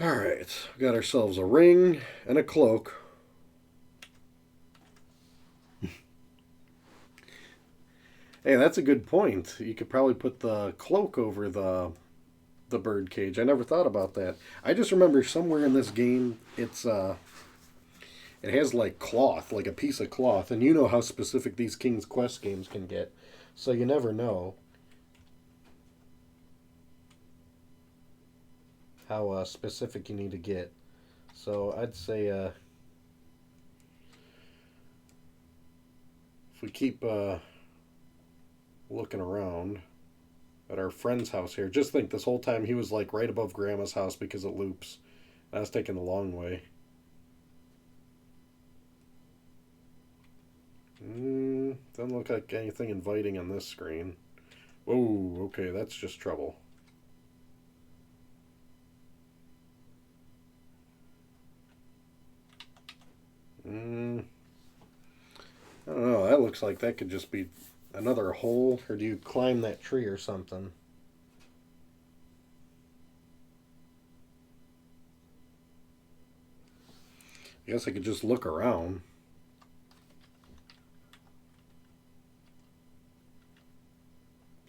Alright, we got ourselves a ring and a cloak. Hey, that's a good point. You could probably put the cloak over the bird cage. I never thought about that. I just remember somewhere in this game, it has like cloth, like a piece of cloth, and you know how specific these King's Quest games can get, so you never know how specific you need to get. So I'd say if we keep looking around at our friend's house here, just think this whole time he was like right above Grandma's house because it loops. I was taking the long way. Doesn't look like anything inviting on this screen. Whoa, okay, that's just trouble. Mm, I don't know. That looks like that could just be another hole, or do you climb that tree or something? I guess I could just look around.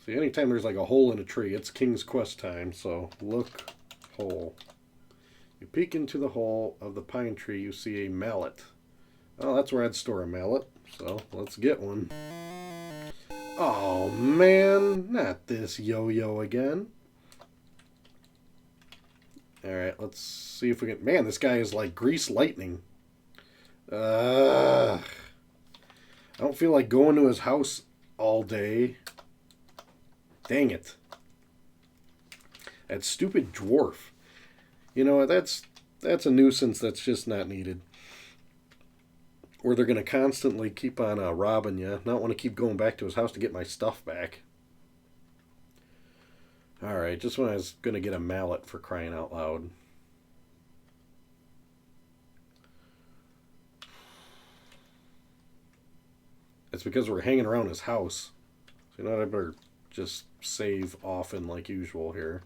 See, anytime there's like a hole in a tree, it's King's Quest time, so look hole. You peek into the hole of the pine tree, you see a mallet. Oh, that's where I'd store a mallet, so let's get one. Oh man, not this yo-yo again. Alright, let's see if we can... Man, this guy is like grease lightning. I don't feel like going to his house all day. Dang it. That stupid dwarf. You know, that's a nuisance that's just not needed. Or they're going to constantly keep on robbing you. Not want to keep going back to his house to get my stuff back. Alright, just when I was going to get a mallet, for crying out loud. It's because we're hanging around his house. So you know what, I better just save often like usual here.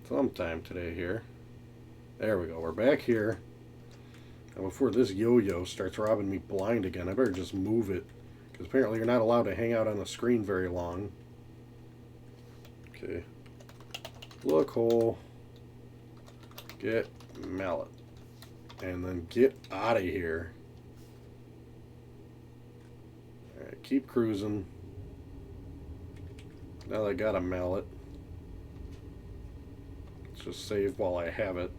Sometime today here. There we go. We're back here. And before this yo-yo starts robbing me blind again, I better just move it. Because apparently you're not allowed to hang out on the screen very long. Okay. Look hole. Get mallet. And then get out of here. Alright, keep cruising. Now that I got a mallet. Let's just save while I have it.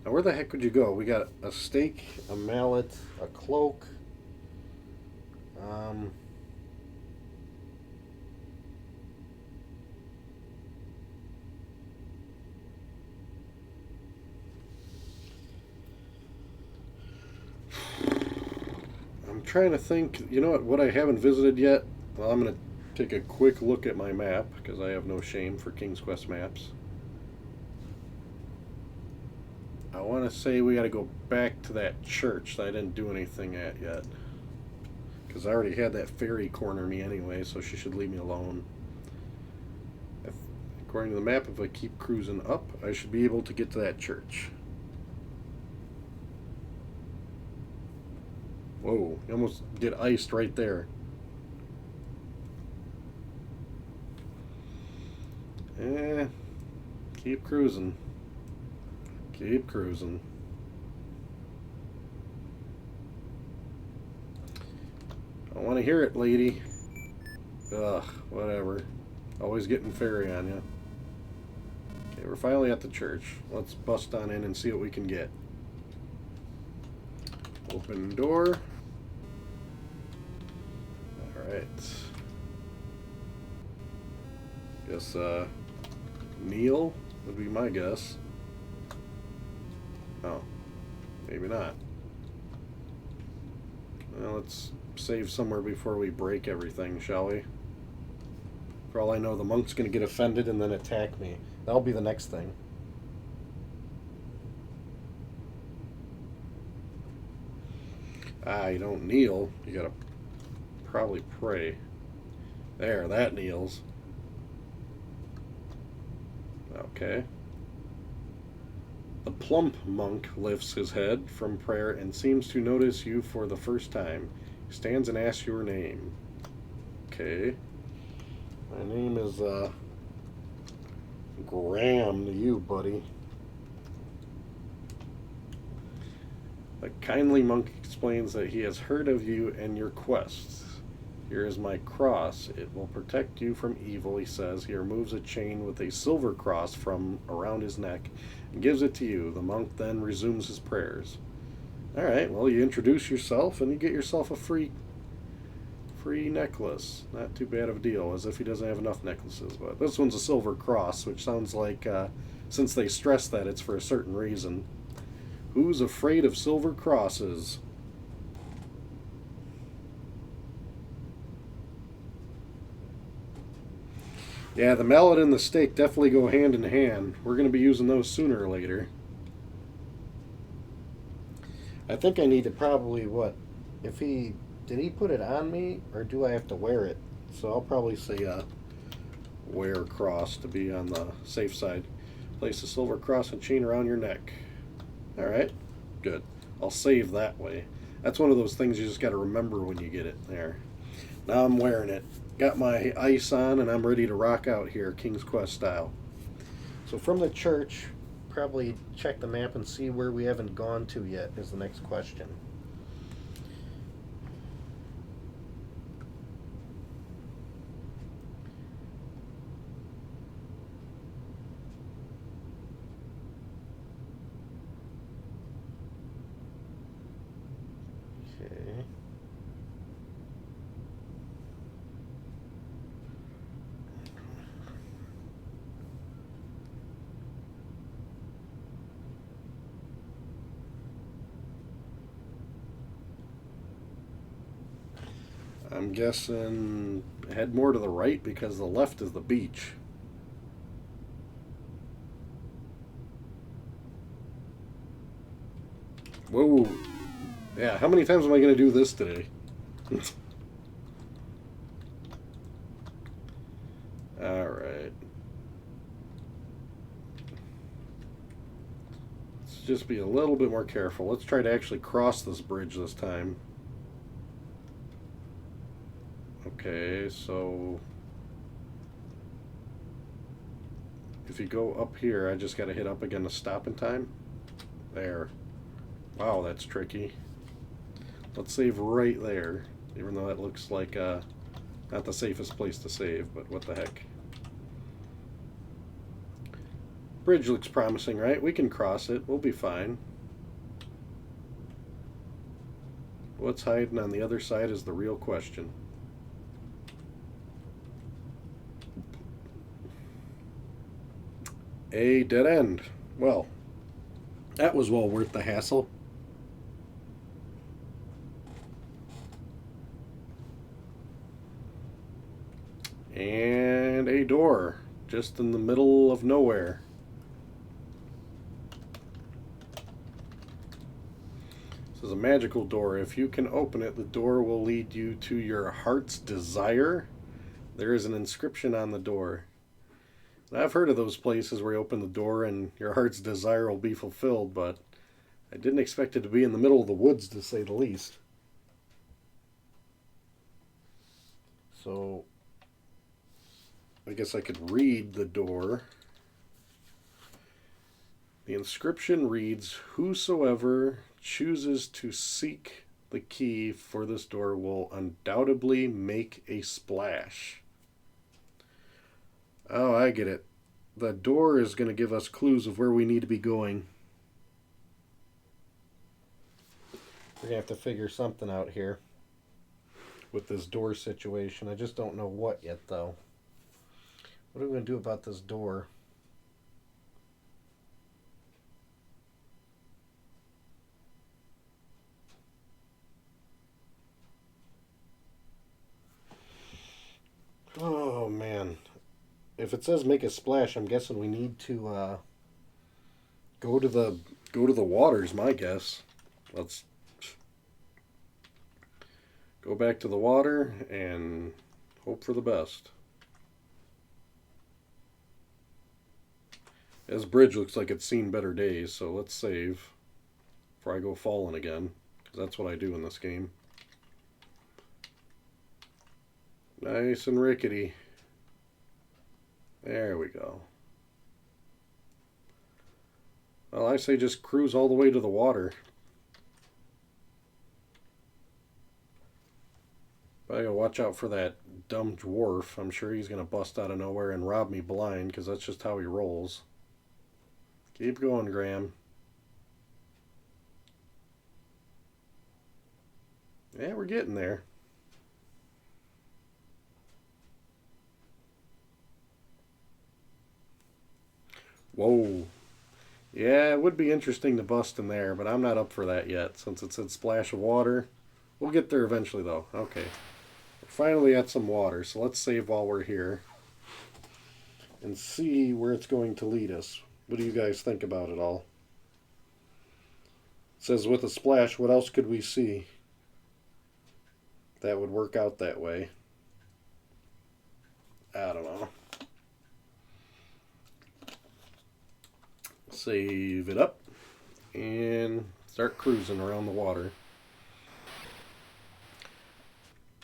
Now where the heck would you go? We got a stake, a mallet, a cloak. I'm trying to think. You know what I haven't visited yet? Well, I'm going to take a quick look at my map because I have no shame for King's Quest maps. I want to say we got to go back to that church that I didn't do anything at yet. Because I already had that fairy corner me anyway, so she should leave me alone. According to the map, if I keep cruising up, I should be able to get to that church. Whoa, you almost get iced right there. Keep cruising. Keep cruising. I want to hear it, lady. Ugh, whatever. Always getting fairy on you. Okay, we're finally at the church. Let's bust on in and see what we can get. Open door. Alright. Guess, kneel would be my guess. Oh, maybe not. Well, let's save somewhere before we break everything, shall we? For all I know, the monk's going to get offended and then attack me. That'll be the next thing. Ah, you don't kneel. You gotta probably pray. There, that kneels. Okay. The plump monk lifts his head from prayer and seems to notice you for the first time. He stands and asks your name. Okay. My name is, Graham to you, buddy. The kindly monk explains that he has heard of you and your quests. Here is my cross. It will protect you from evil, he says. He removes a chain with a silver cross from around his neck and gives it to you. The monk then resumes his prayers. Alright, well, you introduce yourself and you get yourself a free necklace. Not too bad of a deal, as if he doesn't have enough necklaces. But this one's a silver cross, which sounds like, since they stress that, it's for a certain reason. Who's afraid of silver crosses? Yeah, the mallet and the stake definitely go hand in hand. We're going to be using those sooner or later. I think I need to probably, what? If he... Did he put it on me, or do I have to wear it? So I'll probably say wear cross to be on the safe side. Place a silver cross and chain around your neck. Alright, good. I'll save that way. That's one of those things you just got to remember when you get it there. Now I'm wearing it. Got my ice on and I'm ready to rock out here, King's Quest style. So from the church, probably check the map and see where we haven't gone to yet is the next question. Okay. I'm guessing head more to the right because the left is the beach. Whoa. Yeah, how many times am I going to do this today? Alright. Let's just be a little bit more careful. Let's try to actually cross this bridge this time. Okay, so if you go up here, I just got to hit up again to stop in time. There. Wow, that's tricky. Let's save right there, even though that looks like not the safest place to save, but what the heck. Bridge looks promising, right? We can cross it. We'll be fine. What's hiding on the other side is the real question. A dead end. Well, that was well worth the hassle. And a door just in the middle of nowhere. This is a magical door. If you can open it, the door will lead you to your heart's desire. There is an inscription on the door. Now, I've heard of those places where you open the door and your heart's desire will be fulfilled, but I didn't expect it to be in the middle of the woods, to say the least. So I guess I could read the door. The inscription reads, "Whosoever chooses to seek the key for this door will undoubtedly make a splash." Oh, I get it. The door is going to give us clues of where we need to be going. We're going to have to figure something out here with this door situation. I just don't know what yet, though. What are we going to do about this door? Oh, man. If it says make a splash, I'm guessing we need to go to the waters, my guess. Let's go back to the water and hope for the best. This bridge looks like it's seen better days, so let's save before I go falling again, because that's what I do in this game. Nice and rickety. There we go. Well, I say just cruise all the way to the water. But I gotta watch out for that dumb dwarf. I'm sure he's gonna bust out of nowhere and rob me blind, because that's just how he rolls. Keep going, Graham. Yeah, we're getting there. Whoa. Yeah, it would be interesting to bust in there, but I'm not up for that yet, since it said splash of water. We'll get there eventually, though. Okay. We're finally at some water, so let's save while we're here. And see where it's going to lead us. What do you guys think about it all? It says with a splash, what else could we see that would work out that way? I don't know. Save it up and start cruising around the water.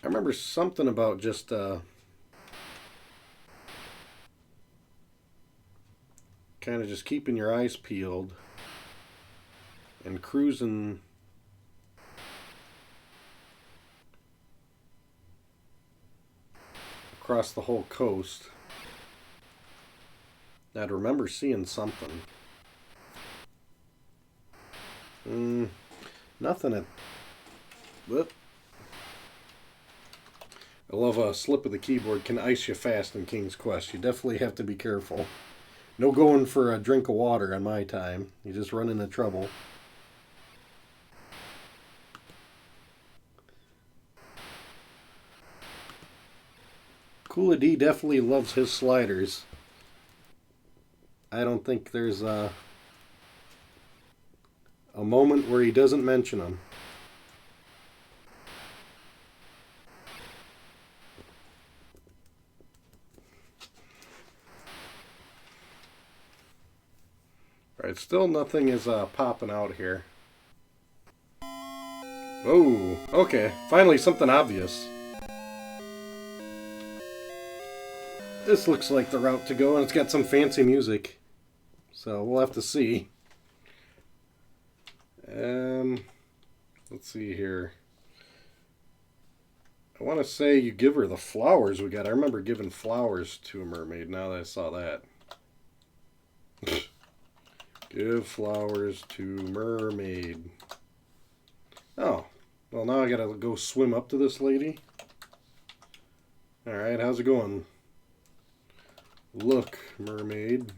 I remember something about just kind of just keeping your eyes peeled and cruising across the whole coast. I'd remember seeing something. Nothing at... Whoop. I love a slip of the keyboard can ice you fast in King's Quest. You definitely have to be careful. No going for a drink of water on my time. You just run into trouble. Coola D definitely loves his sliders. I don't think there's a moment where he doesn't mention them. Alright, still nothing is popping out here. Oh, okay. Finally something obvious. This looks like the route to go, and it's got some fancy music. So we'll have to see. Let's see here. I want to say you give her the flowers we got. I remember giving flowers to a mermaid now that I saw that. Give flowers to mermaid. Oh, well now I gotta go swim up to this lady. Alright, how's it going? Look, mermaid.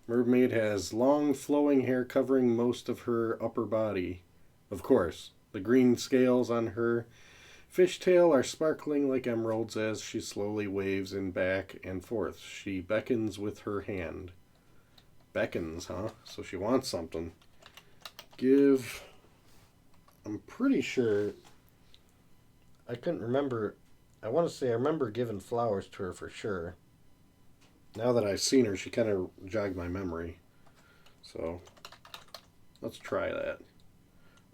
Mermaid has long flowing hair covering most of her upper body. Of course, the green scales on her fishtail are sparkling like emeralds as she slowly waves in back and forth. She beckons with her hand. Beckons, huh? So she wants something. Give... I'm pretty sure... I couldn't remember... I want to say I remember giving flowers to her for sure. Now that I've seen her, she kind of jogged my memory. So, let's try that.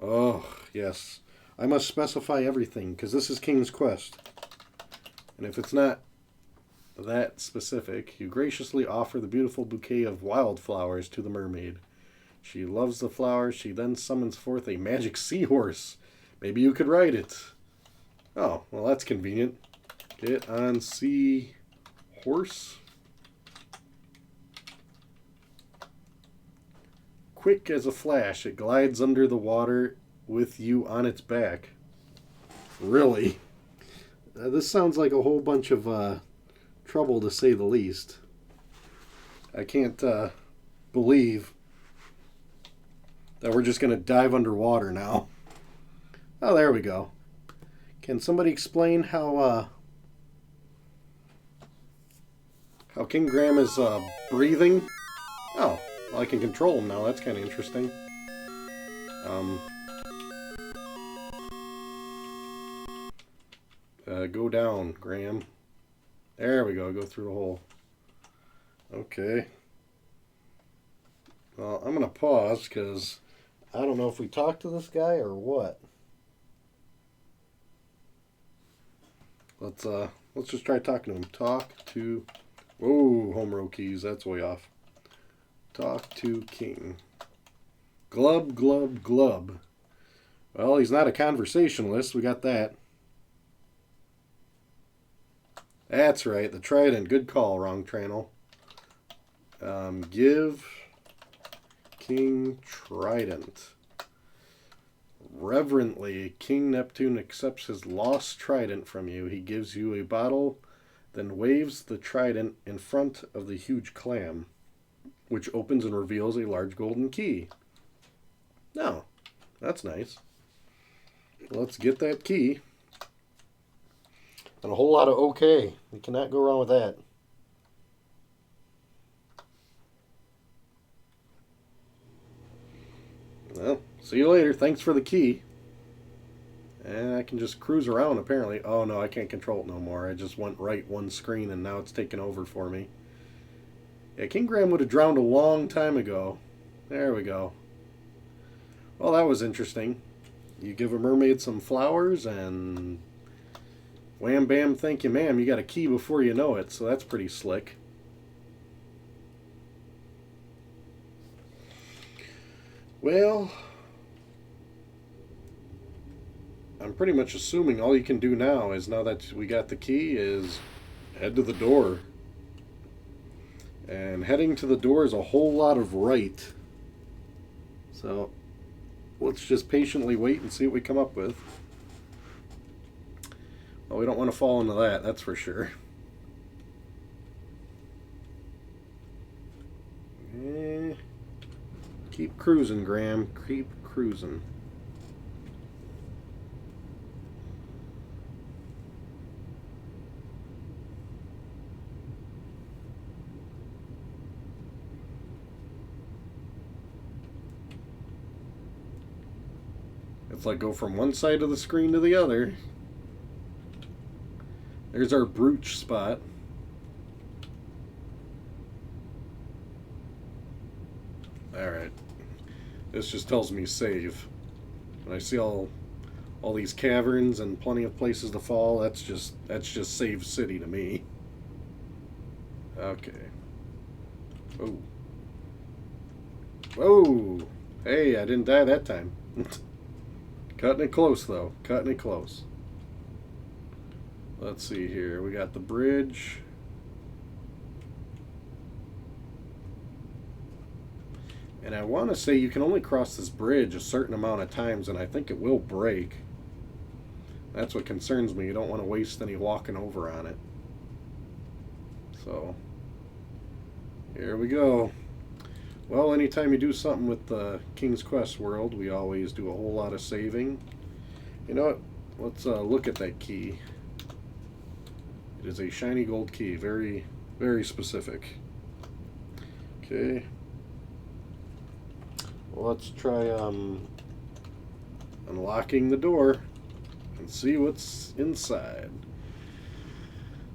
Oh, yes. I must specify everything, because this is King's Quest. And if it's not that specific, you graciously offer the beautiful bouquet of wildflowers to the mermaid. She loves the flowers. She then summons forth a magic seahorse. Maybe you could ride it. Oh, well, that's convenient. Get on seahorse. Quick as a flash, it glides under the water with you on its back. Really? This sounds like a whole bunch of trouble, to say the least. I can't believe that we're just going to dive underwater now. Oh, there we go. Can somebody explain how King Graham is breathing? Oh, well, I can control him now. That's kind of interesting. Go down, Graham. There we go. Go through the hole. Okay. Well, I'm going to pause because I don't know if we talked to this guy or what. Let's just try talking to him. Talk to. Whoa, home row keys. That's way off. Talk to king. Glub, glub, glub. Well, he's not a conversationalist. We got that. That's right. The trident. Good call, wrong channel. Give king trident. Reverently, King Neptune accepts his lost trident from you. He gives you a bottle, then waves the trident in front of the huge clam, which opens and reveals a large golden key. Now, that's nice. Let's get that key. And a whole lot of okay. You cannot go wrong with that. Well, see you later. Thanks for the key. And I can just cruise around apparently. Oh no, I can't control it no more. I just went right one screen and now it's taken over for me. Yeah, King Graham would have drowned a long time ago. There we go. Well, that was interesting. You give a mermaid some flowers and wham bam thank you ma'am, you got a key before you know it, so that's pretty slick. Well, I'm pretty much assuming all you can do now is, now that we got the key, is head to the door. And heading to the door is a whole lot of right. So let's just patiently wait and see what we come up with. Well, we don't want to fall into that, that's for sure. Keep cruising, Graham. Keep cruising. It's like go from one side of the screen to the other. There's our brooch spot. Alright. This just tells me save. And I see all these caverns and plenty of places to fall. That's just save city to me. Okay. Oh. Whoa! Hey, I didn't die that time. Cutting it close, though. Cutting it close. Let's see here. We got the bridge. And I want to say you can only cross this bridge a certain amount of times, and I think it will break. That's what concerns me. You don't want to waste any walking over on it. So, here we go. Well, anytime you do something with the King's Quest world, we always do a whole lot of saving. You know what? Let's look at that key. It is a shiny gold key. Very, very specific. Okay. Well, let's try unlocking the door and see what's inside.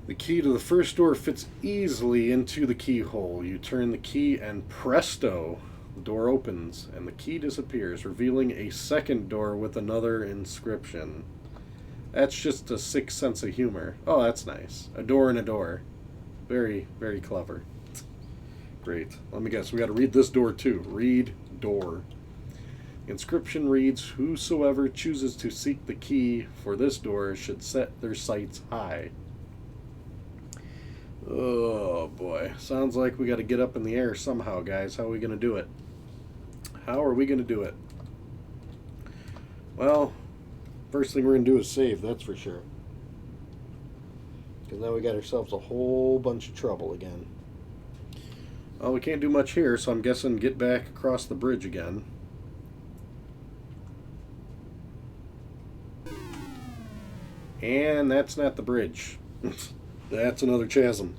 The key to the first door fits easily into the keyhole. You turn the key and presto, the door opens and the key disappears, revealing a second door with another inscription. That's just a sixth sense of humor. Oh, that's nice. A door and a door. Very, very clever. Great. Let me guess. We got to read this door too. Read door. The inscription reads, "Whosoever chooses to seek the key for this door should set their sights high." Oh boy. Sounds like we got to get up in the air somehow, guys. How are we going to do it? How are we going to do it? Well, first thing we're going to do is save, that's for sure. Because now we got ourselves a whole bunch of trouble again. Well, we can't do much here, so I'm guessing get back across the bridge again. And that's not the bridge. That's another chasm.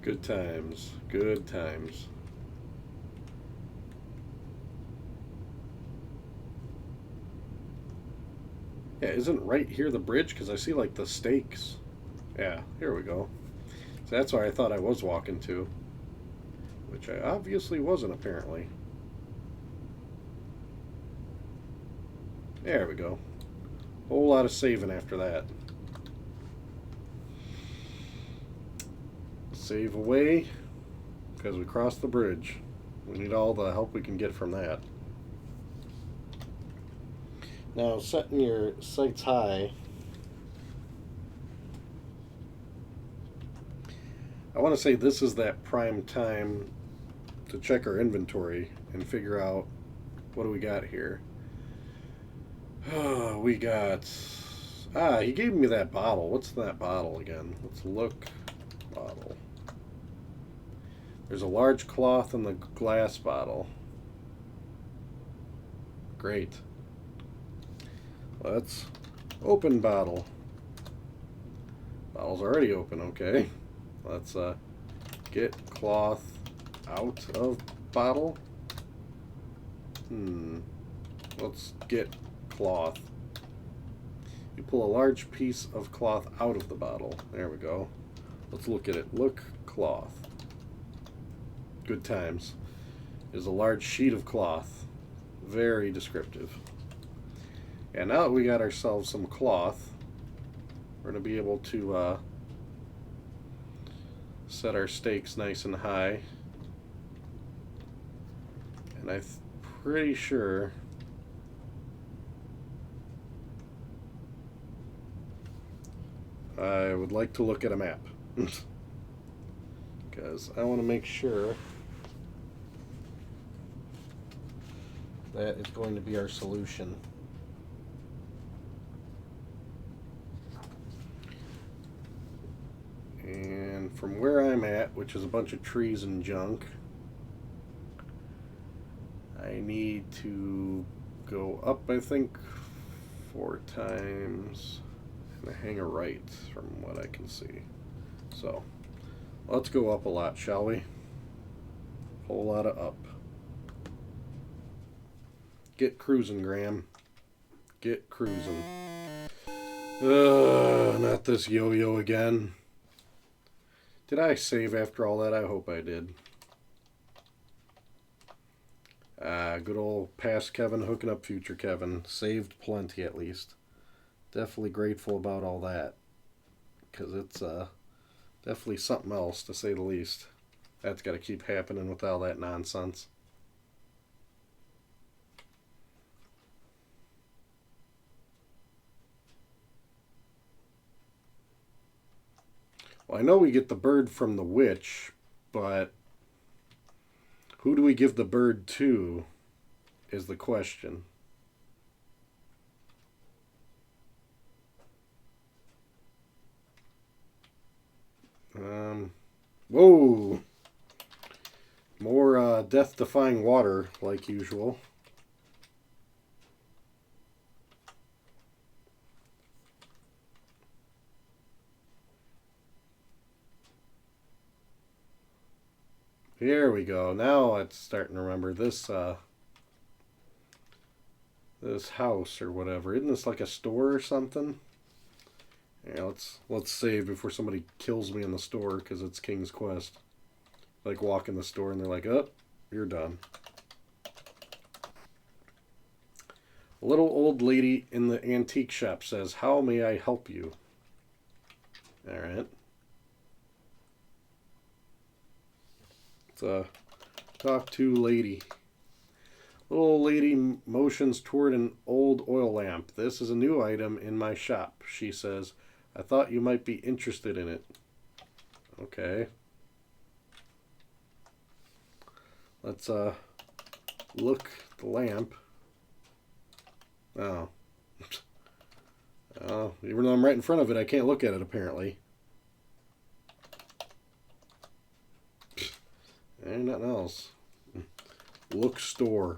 Good times. Good times. Yeah, isn't right here the bridge? Because I see like the stakes. Yeah, here we go. So that's why I thought I was walking to. Which I obviously wasn't, apparently. There we go. Whole lot of saving after that. Save away, because we crossed the bridge. We need all the help we can get from that. Now, setting your sights high, I want to say this is that prime time to check our inventory and figure out what do we got here. Oh, we got... he gave me that bottle. What's that bottle again? Let's look. Bottle. There's a large cloth in the glass bottle. Great. Let's open bottle. Bottle's already open, okay. Let's get cloth out of bottle. Let's get cloth. You pull a large piece of cloth out of the bottle. There we go. Let's look at it. Look, cloth. Good times. Is a large sheet of cloth. Very descriptive. And now that we got ourselves some cloth, we're going to be able to set our stakes nice and high. And I'm pretty sure I would like to look at a map. Because I want to make sure that is going to be our solution. And from where I'm at, which is a bunch of trees and junk, I need to go up, I think, 4 times and hang a right from what I can see. So let's go up a lot, shall we? Whole lot of up. Get cruising, Graham. Get cruising. Not this yo-yo again. Did I save after all that? I hope I did. Good old past Kevin hooking up future Kevin. Saved plenty, at least. Definitely grateful about all that. Because it's definitely something else, to say the least. That's got to keep happening with all that nonsense. Well, I know we get the bird from the witch, but who do we give the bird to is the question. Whoa! More death-defying water, like usual. Here we go. Now it's starting to remember this this house or whatever. Isn't this like a store or something? Yeah, let's save before somebody kills me in the store because it's King's Quest. Like walk in the store and they're like, "Oh, you're done." A little old lady in the antique shop says, "How may I help you?" All right. Talk to lady. Little old lady motions toward an old oil lamp. "This is a new item in my shop," she says. "I thought you might be interested in it." Okay. Let's look the lamp. Oh. Even though I'm right in front of it, I can't look at it apparently. And nothing else. Look store.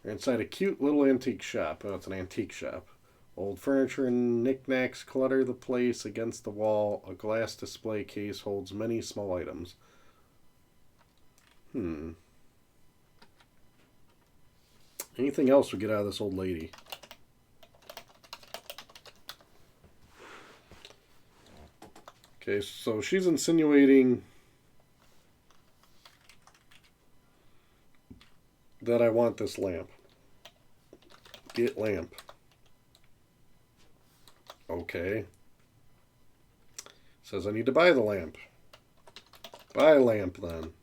You're inside a cute little antique shop. Oh, it's an antique shop. Old furniture and knickknacks clutter the place. Against the wall, a glass display case holds many small items. Anything else we get out of this old lady? Okay, so she's insinuating that I want this lamp. Get lamp. Okay. Says I need to buy the lamp. Buy lamp then.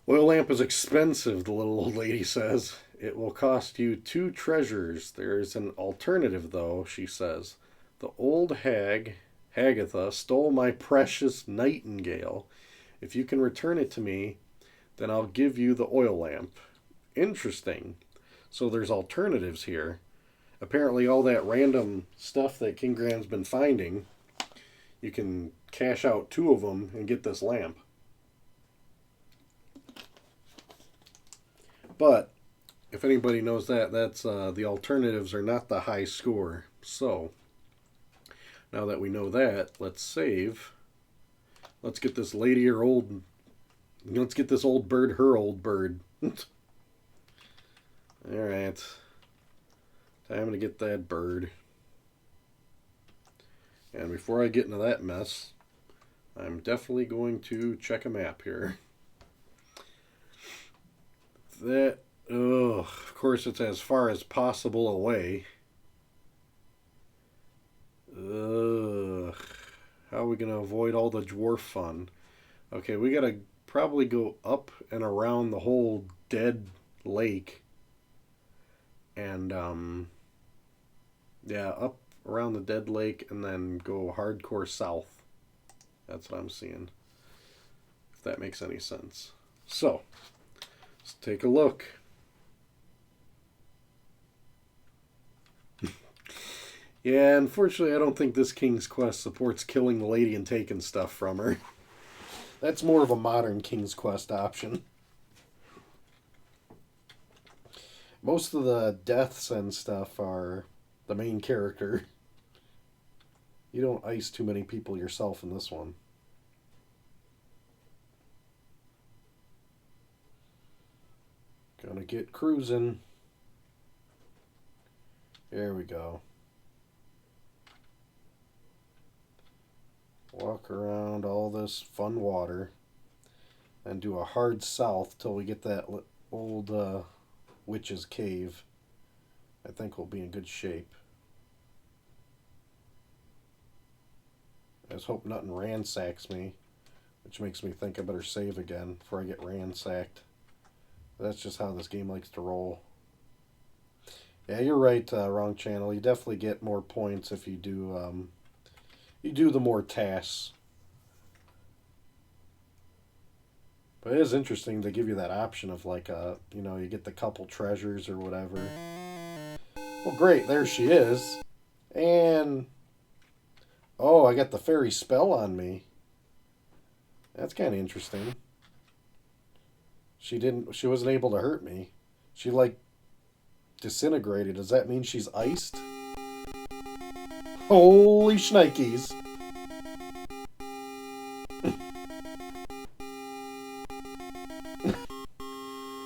Oil lamp is expensive, the little old lady says. It will cost you 2 treasures. There's an alternative, though, she says. The old hag, Hagatha, stole my precious nightingale. If you can return it to me, then I'll give you the oil lamp. Interesting. So there's alternatives here. Apparently all that random stuff that King Graham's been finding, you can cash out 2 of them and get this lamp. But if anybody knows that, that's the alternatives are not the high score. So now that we know that, let's save. Let's get this lady her old. Let's get this old bird her old bird. All right, time to get that bird. And before I get into that mess, I'm definitely going to check a map here. That, of course, it's as far as possible away. How are we going to avoid all the dwarf fun? Okay, we got to probably go up and around the whole dead lake. And, yeah, up around the dead lake and then go hardcore south. That's what I'm seeing. If that makes any sense. So, let's take a look. Yeah, unfortunately, I don't think this King's Quest supports killing the lady and taking stuff from her. That's more of a modern King's Quest option. Most of the deaths and stuff are the main character. You don't ice too many people yourself in this one. Gonna get cruising. There we go. Walk around all this fun water and do a hard south till we get that old witch's cave. I think we'll be in good shape. I just hope nothing ransacks me, which makes me think I better save again before I get ransacked. That's just how this game likes to roll. Yeah, you're right, wrong channel. You definitely get more points if you do the more tasks. But it is interesting to give you that option of like you get the couple treasures or whatever. Well, great, there she is. And oh, I got the fairy spell on me. That's kind of interesting. She wasn't able to hurt me. She like disintegrated. Does that mean she's iced? Holy shnikes.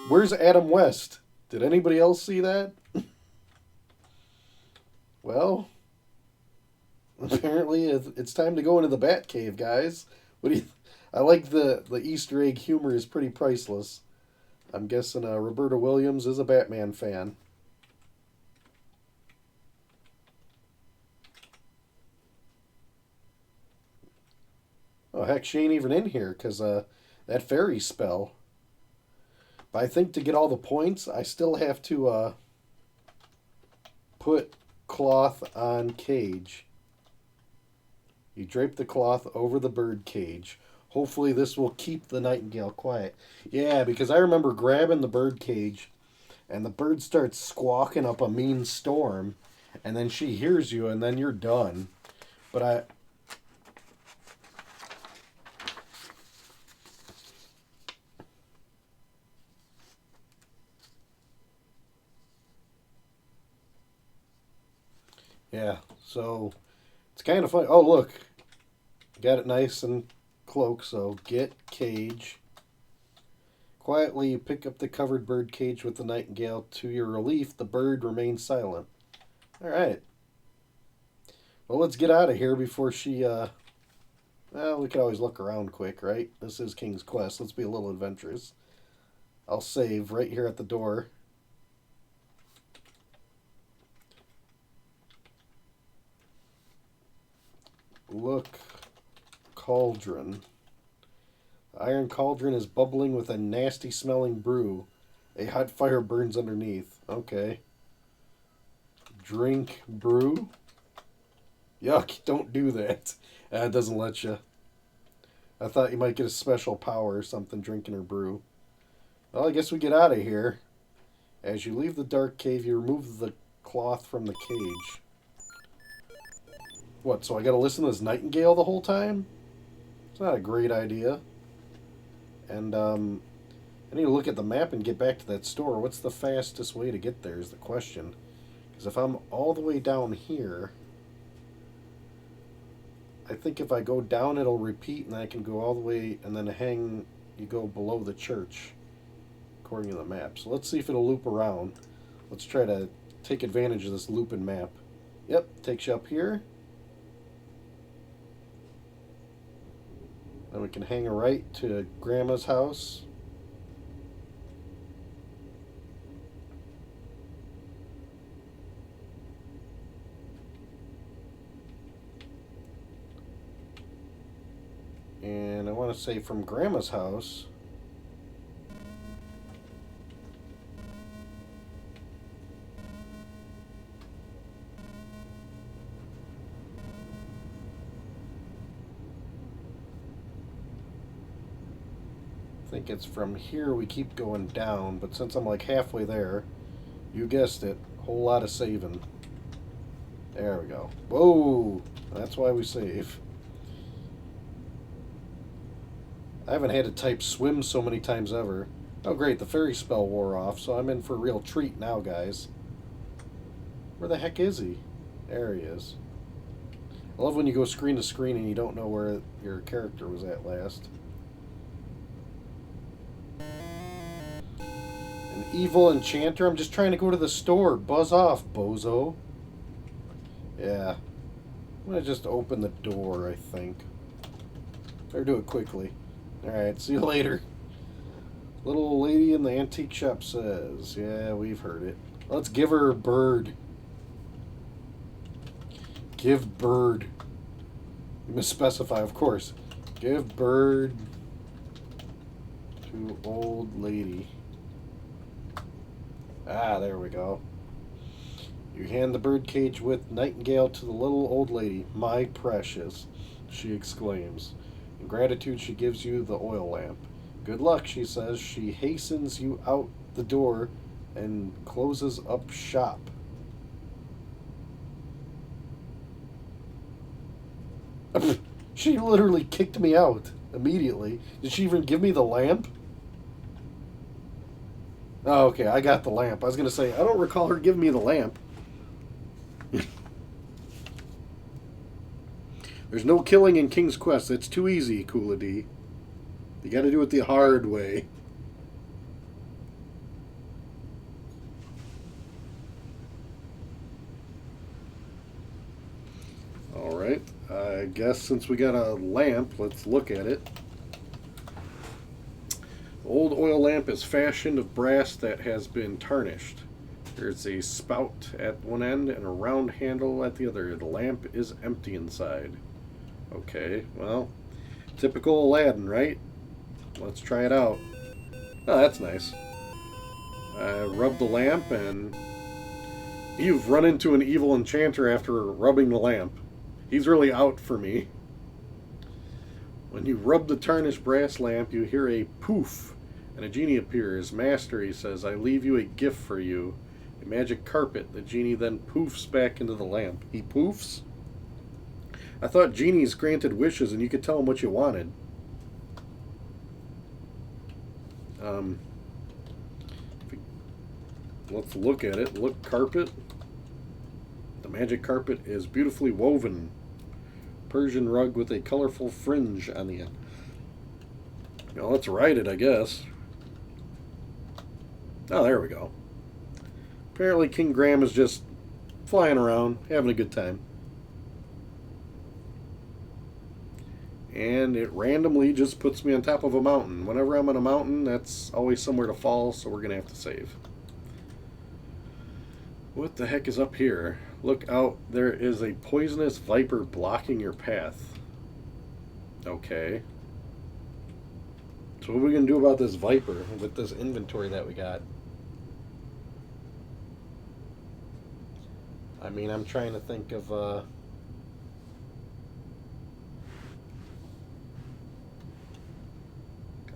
Where's Adam West? Did anybody else see that? Well, apparently it's time to go into the Bat Cave, guys. What do you? I like the Easter egg humor is pretty priceless. I'm guessing Roberta Williams is a Batman fan. Oh, heck, she ain't even in here because that fairy spell. But I think to get all the points, I still have to put cloth on cage. You drape the cloth over the bird cage. Hopefully this will keep the nightingale quiet. Yeah, because I remember grabbing the bird cage, and the bird starts squawking up a mean storm, and then she hears you, and then you're done. But yeah, so it's kind of funny. Oh, look. Got it nice and cloaked, so get cage. Quietly, you pick up the covered bird cage with the nightingale. To your relief, the bird remains silent. All right. Well, let's get out of here before she Well, we could always look around quick, right? This is King's Quest. Let's be a little adventurous. I'll save right here at the door. Look, cauldron. The iron cauldron is bubbling with a nasty smelling brew. A hot fire burns underneath. Okay. Drink brew? Yuck, don't do that. It doesn't let you. I thought you might get a special power or something drinking her brew. Well, I guess we get out of here. As you leave the dark cave, you remove the cloth from the cage. What, so I gotta listen to this nightingale the whole time? It's not a great idea. And, I need to look at the map and get back to that store. What's the fastest way to get there is the question. Because if I'm all the way down here, I think if I go down, it'll repeat, and I can go all the way, and then you go below the church, according to the map. So let's see if it'll loop around. Let's try to take advantage of this looping map. Yep, takes you up here. Then we can hang a right to Grandma's house. And I want to say from Grandma's house, I think it's from here we keep going down, but since I'm like halfway there, you guessed it, whole lot of saving. There we go. Whoa! That's why we save. I haven't had to type swim so many times ever. Oh great, the fairy spell wore off, so I'm in for a real treat now, guys. Where the heck is he? There he is. I love when you go screen to screen and you don't know where your character was at last. An evil enchanter? I'm just trying to go to the store. Buzz off, bozo. Yeah. I'm going to just open the door, I think. Better do it quickly. Alright, see you later. Little old lady in the antique shop says. Yeah, we've heard it. Let's give her a bird. Give bird. You must specify, of course. Give bird to old lady. Ah, there we go. You hand the bird cage with nightingale to the little old lady. My precious, she exclaims. In gratitude, she gives you the oil lamp. Good luck, she says. She hastens you out the door and closes up shop. She literally kicked me out immediately. Did she even give me the lamp? Oh, okay, I got the lamp. I was going to say, I don't recall her giving me the lamp. There's no killing in King's Quest. It's too easy, Kula D. You got to do it the hard way. Alright, I guess since we got a lamp, let's look at it. The old oil lamp is fashioned of brass that has been tarnished. There's a spout at one end and a round handle at the other. The lamp is empty inside. Okay, well, typical Aladdin, right? Let's try it out. Oh, that's nice. I rub the lamp and you've run into an evil enchanter after rubbing the lamp. He's really out for me. When you rub the tarnished brass lamp, you hear a poof, and a genie appears. Master, he says, I leave you a gift for you. A magic carpet. The genie then poofs back into the lamp. He poofs? I thought genies granted wishes and you could tell them what you wanted. Let's look at it. Look, carpet. The magic carpet is beautifully woven. Persian rug with a colorful fringe on the end. Now let's write it, I guess. Oh, there we go. Apparently King Graham is just flying around, having a good time. and it randomly just puts me on top of a mountain. Whenever I'm on a mountain, that's always somewhere to fall, so we're going to have to save. What the heck is up here? Look out, there is a poisonous viper blocking your path. Okay. So what are we going to do about this viper with this inventory that we got? I mean, I'm trying to think of,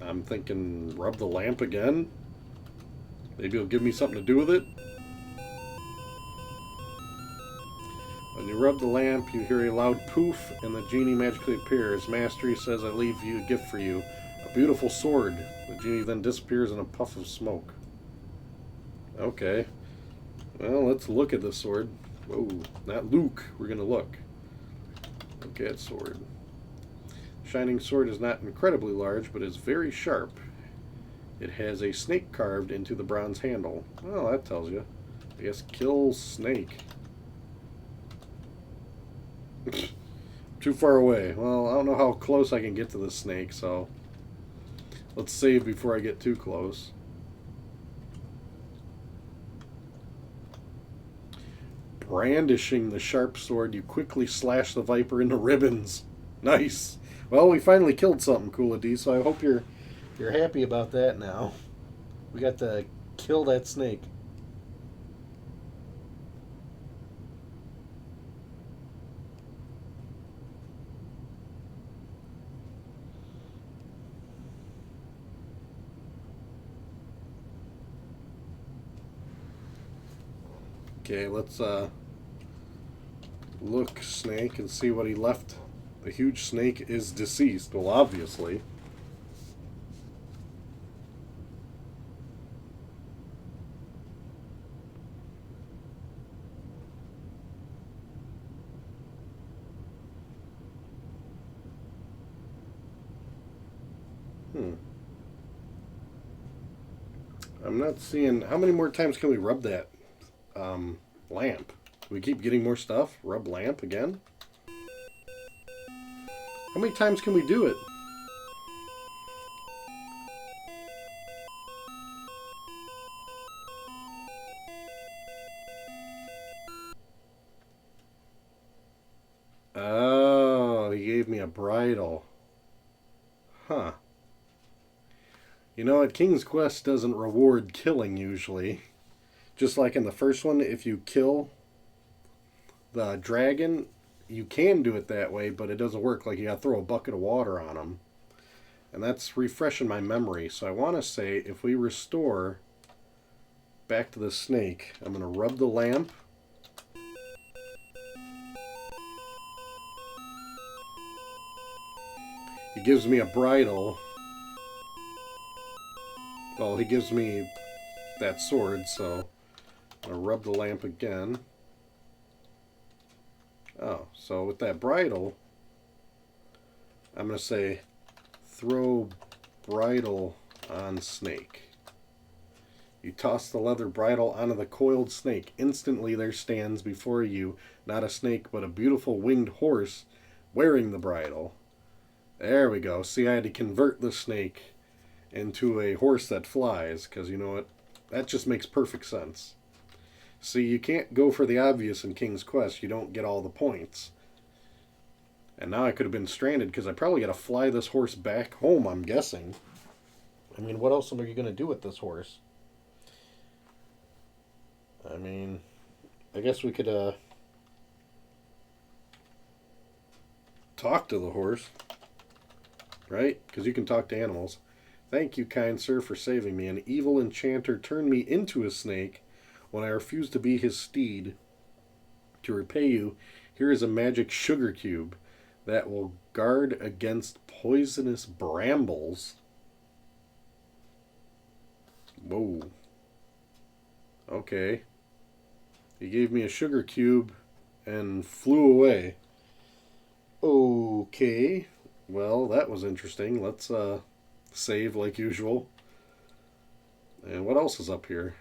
I'm thinking rub the lamp again. Maybe it'll give me something to do with it. When you rub the lamp, you hear a loud poof, and the genie magically appears. Mastery says, I leave you a gift for you. A beautiful sword. The genie then disappears in a puff of smoke. Okay. Well, let's look at the sword. Whoa, not Luke. We're going to look. Look at sword. Shining sword is not incredibly large, but is very sharp. It has a snake carved into the bronze handle. Well, that tells you. I guess kill snake. Too far away. Well, I don't know how close I can get to the snake, so let's save before I get too close. Brandishing the sharp sword, you quickly slash the viper into ribbons. Nice. Well, we finally killed something, Coola D, so I hope you're happy about that now. We got to kill that snake. Okay, let's look snake and see what he left. The huge snake is deceased. Well, obviously. I'm not seeing... How many more times can we rub that lamp? Do we keep getting more stuff? Rub lamp again? How many times can we do it? Oh, he gave me a bridle. Huh. You know what? King's Quest doesn't reward killing usually. Just like in the first one, if you kill the dragon, you can do it that way, but it doesn't work. Like, you gotta throw a bucket of water on him. And that's refreshing my memory. So I want to say, if we restore back to the snake, I'm going to rub the lamp. He gives me a bridle. Well, he gives me that sword, so I'm going to rub the lamp again. Oh, so with that bridle, I'm going to say, throw bridle on snake. You toss the leather bridle onto the coiled snake. Instantly there stands before you not a snake, but a beautiful winged horse wearing the bridle. There we go. See, I had to convert the snake into a horse that flies, because you know what? That just makes perfect sense. See, you can't go for the obvious in King's Quest. You don't get all the points. And now I could have been stranded because I probably got to fly this horse back home, I'm guessing. I mean, what else are you going to do with this horse? I mean, I guess we could talk to the horse. Right? Because you can talk to animals. Thank you, kind sir, for saving me. An evil enchanter turned me into a snake when I refused to be his steed. To repay you, here is a magic sugar cube that will guard against poisonous brambles. Whoa. Okay. He gave me a sugar cube and flew away. Okay. Well, that was interesting. Let's save like usual. And what else is up here?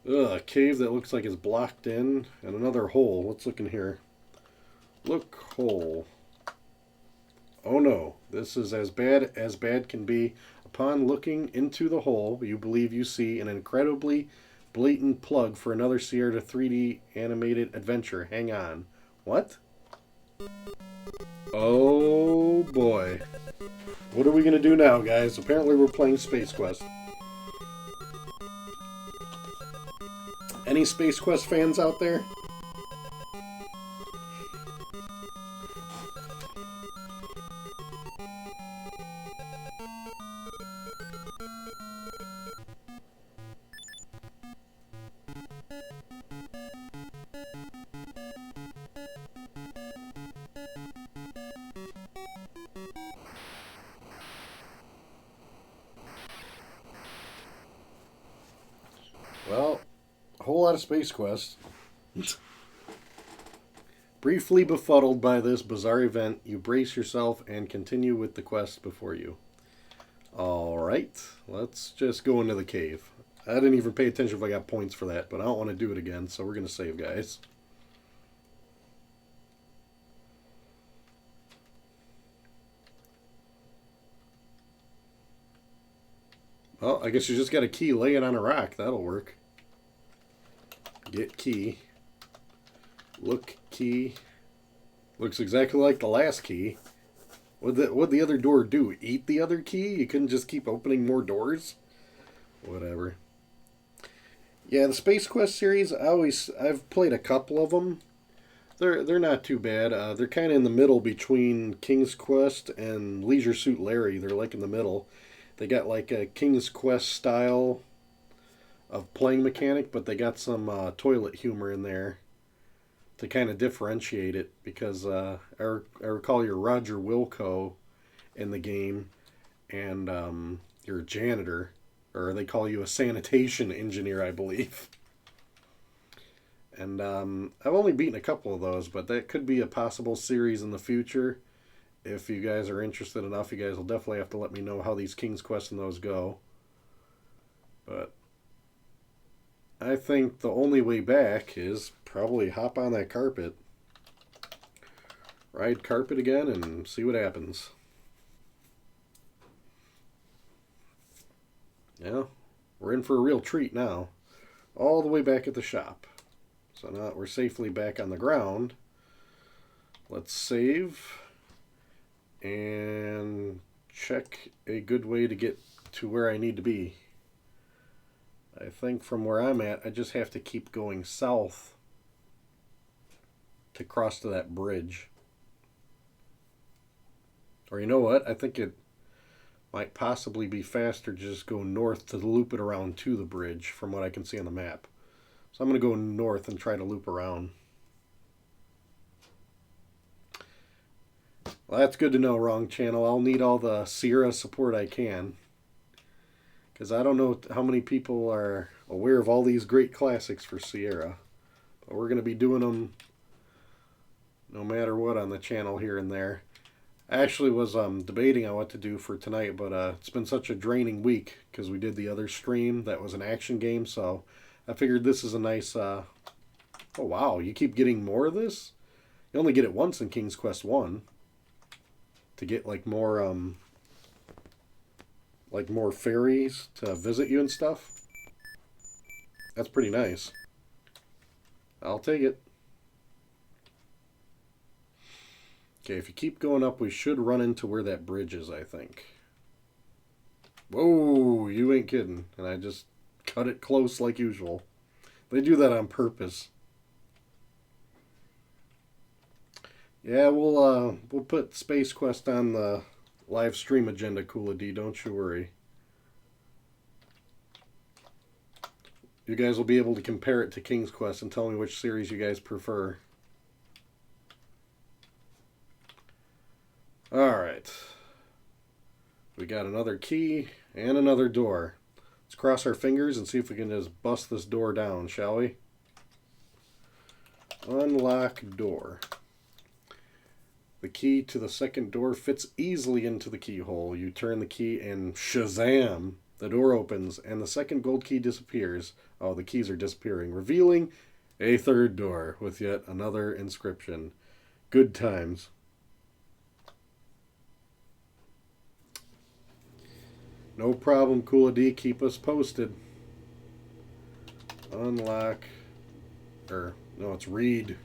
A cave that looks like it's blocked in, and another hole. Let's look in here. Look hole. Oh no, this is as bad can be. Upon looking into the hole, you believe you see an incredibly blatant plug for another Sierra 3D animated adventure. Hang on. What? Oh boy. What are we gonna do now, guys? Apparently we're playing Space Quest. Any Space Quest fans out there? Well, a whole lot of Space Quest. Briefly befuddled by this bizarre event, you brace yourself and continue with the quest before you. Alright, let's just go into the cave. I didn't even pay attention if I got points for that, but I don't want to do it again, so we're going to save, guys. Well, I guess you just got a key, lay it on a rock. That'll work. Get key. Look key. Looks exactly like the last key. What'd the other door do? Eat the other key? You couldn't just keep opening more doors? Whatever. Yeah, the Space Quest series, I've played a couple of them. They're not too bad. They're kind of in the middle between King's Quest and Leisure Suit Larry. They're like in the middle. They got like a King's Quest style of playing mechanic, but they got some toilet humor in there to kind of differentiate it, because I recall you're Roger Wilco in the game, and you're a janitor, or they call you a sanitation engineer, I believe. And I've only beaten a couple of those, but that could be a possible series in the future. If you guys are interested enough, you guys will definitely have to let me know how these King's Quest and those go. But I think the only way back is probably hop on that carpet, ride carpet again, and see what happens. Yeah, we're in for a real treat now. All the way back at the shop. So now that we're safely back on the ground, let's save and check a good way to get to where I need to be. I think from where I'm at, I just have to keep going south to cross to that bridge. Or you know what? I think it might possibly be faster to just go north to loop it around to the bridge from what I can see on the map. So I'm going to go north and try to loop around. Well, that's good to know, wrong channel. I'll need all the Sierra support I can, because I don't know how many people are aware of all these great classics for Sierra. But we're going to be doing them no matter what on the channel here and there. I actually was debating on what to do for tonight, but it's been such a draining week because we did the other stream that was an action game, so I figured this is a nice... oh wow, you keep getting more of this? You only get it once in King's Quest 1. To get like more fairies to visit you and stuff. That's pretty nice. I'll take it. Okay, if you keep going up, we should run into where that bridge is, I think. Whoa, you ain't kidding. And I just cut it close like usual. They do that on purpose. Yeah, we'll put Space Quest on the live stream agenda, Coola D, don't you worry. You guys will be able to compare it to King's Quest and tell me which series you guys prefer. Alright. We got another key and another door. Let's cross our fingers and see if we can just bust this door down, shall we? Unlock door. The key to the second door fits easily into the keyhole. You turn the key and shazam! The door opens and the second gold key disappears. Oh, the keys are disappearing, revealing a third door with yet another inscription. Good times. No problem, Coola D. Keep us posted. Unlock. Or, no, it's read.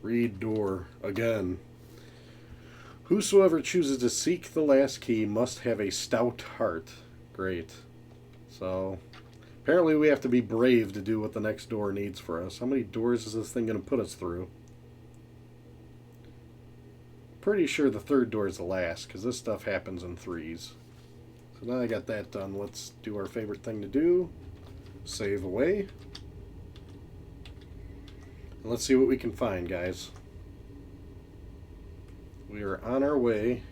Read door. Again. Whosoever chooses to seek the last key must have a stout heart. Great. So, apparently we have to be brave to do what the next door needs for us. How many doors is this thing going to put us through? Pretty sure the third door is the last, because this stuff happens in threes. So now I got that done. Let's do our favorite thing to do. Save away. And let's see what we can find, guys. We are on our way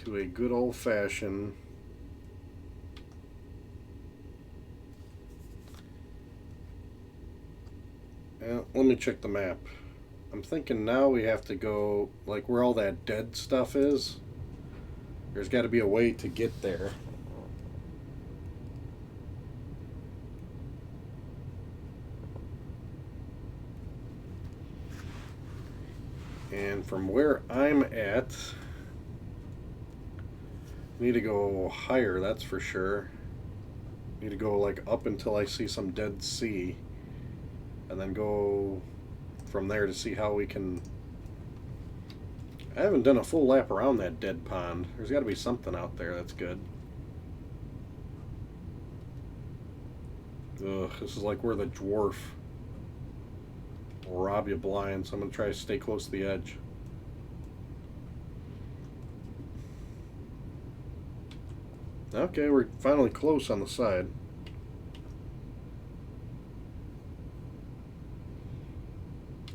to a good old-fashioned let me check the map. I'm thinking now we have to go like where all that dead stuff is. There's got to be a way to get there. And from where I'm at, I need to go higher, that's for sure. I need to go like up until I see some dead sea. And then go from there to see how we can... I haven't done a full lap around that dead pond. There's got to be something out there that's good. Ugh, this is like where the dwarf will rob you blind, so I'm going to try to stay close to the edge. Okay, we're finally close on the side.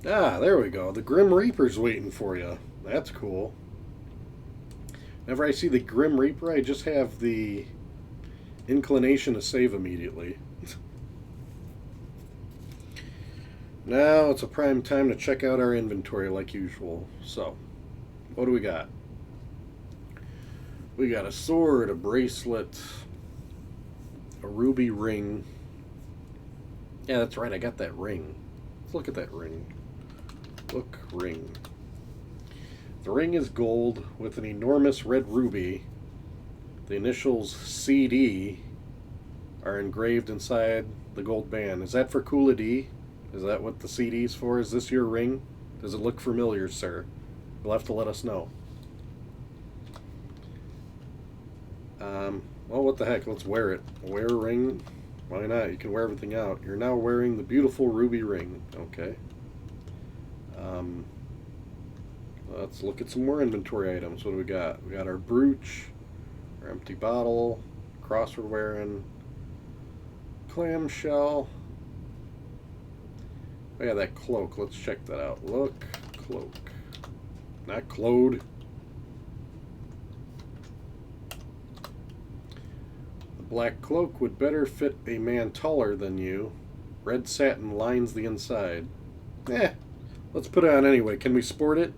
Ah, there we go. The Grim Reaper's waiting for you. That's cool. Whenever I see the Grim Reaper, I just have the inclination to save immediately. Now it's a prime time to check out our inventory like usual. So, what do we got? We got a sword, a bracelet, a ruby ring. Yeah, that's right, I got that ring. Let's look at that ring. Look, ring. The ring is gold with an enormous red ruby. The initials CD are engraved inside the gold band. Is that for Coola D? Is that what the CD's for? Is this your ring? Does it look familiar, sir? You'll have to let us know. Well, what the heck? Let's wear it. Wear a ring? Why not? You can wear everything out. You're now wearing the beautiful ruby ring. Okay. Let's look at some more inventory items. What do we got? We got our brooch, our empty bottle, cross we're wearing, clamshell. I got that cloak. Let's check that out. Look, cloak. Not clothed. The black cloak would better fit a man taller than you. Red satin lines the inside. Let's put it on anyway. Can we sport it?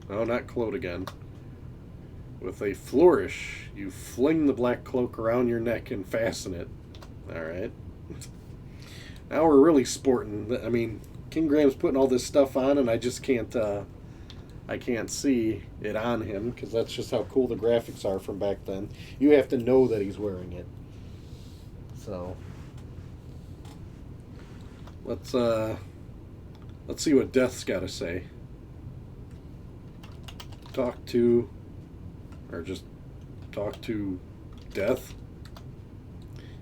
No, not clothed again. With a flourish, you fling the black cloak around your neck and fasten it. Alright. Now we're really sporting. I mean, King Graham's putting all this stuff on and I just can't, I can't see it on him because that's just how cool the graphics are from back then. You have to know that he's wearing it. So, let's see what Death's got to say. Talk to Death.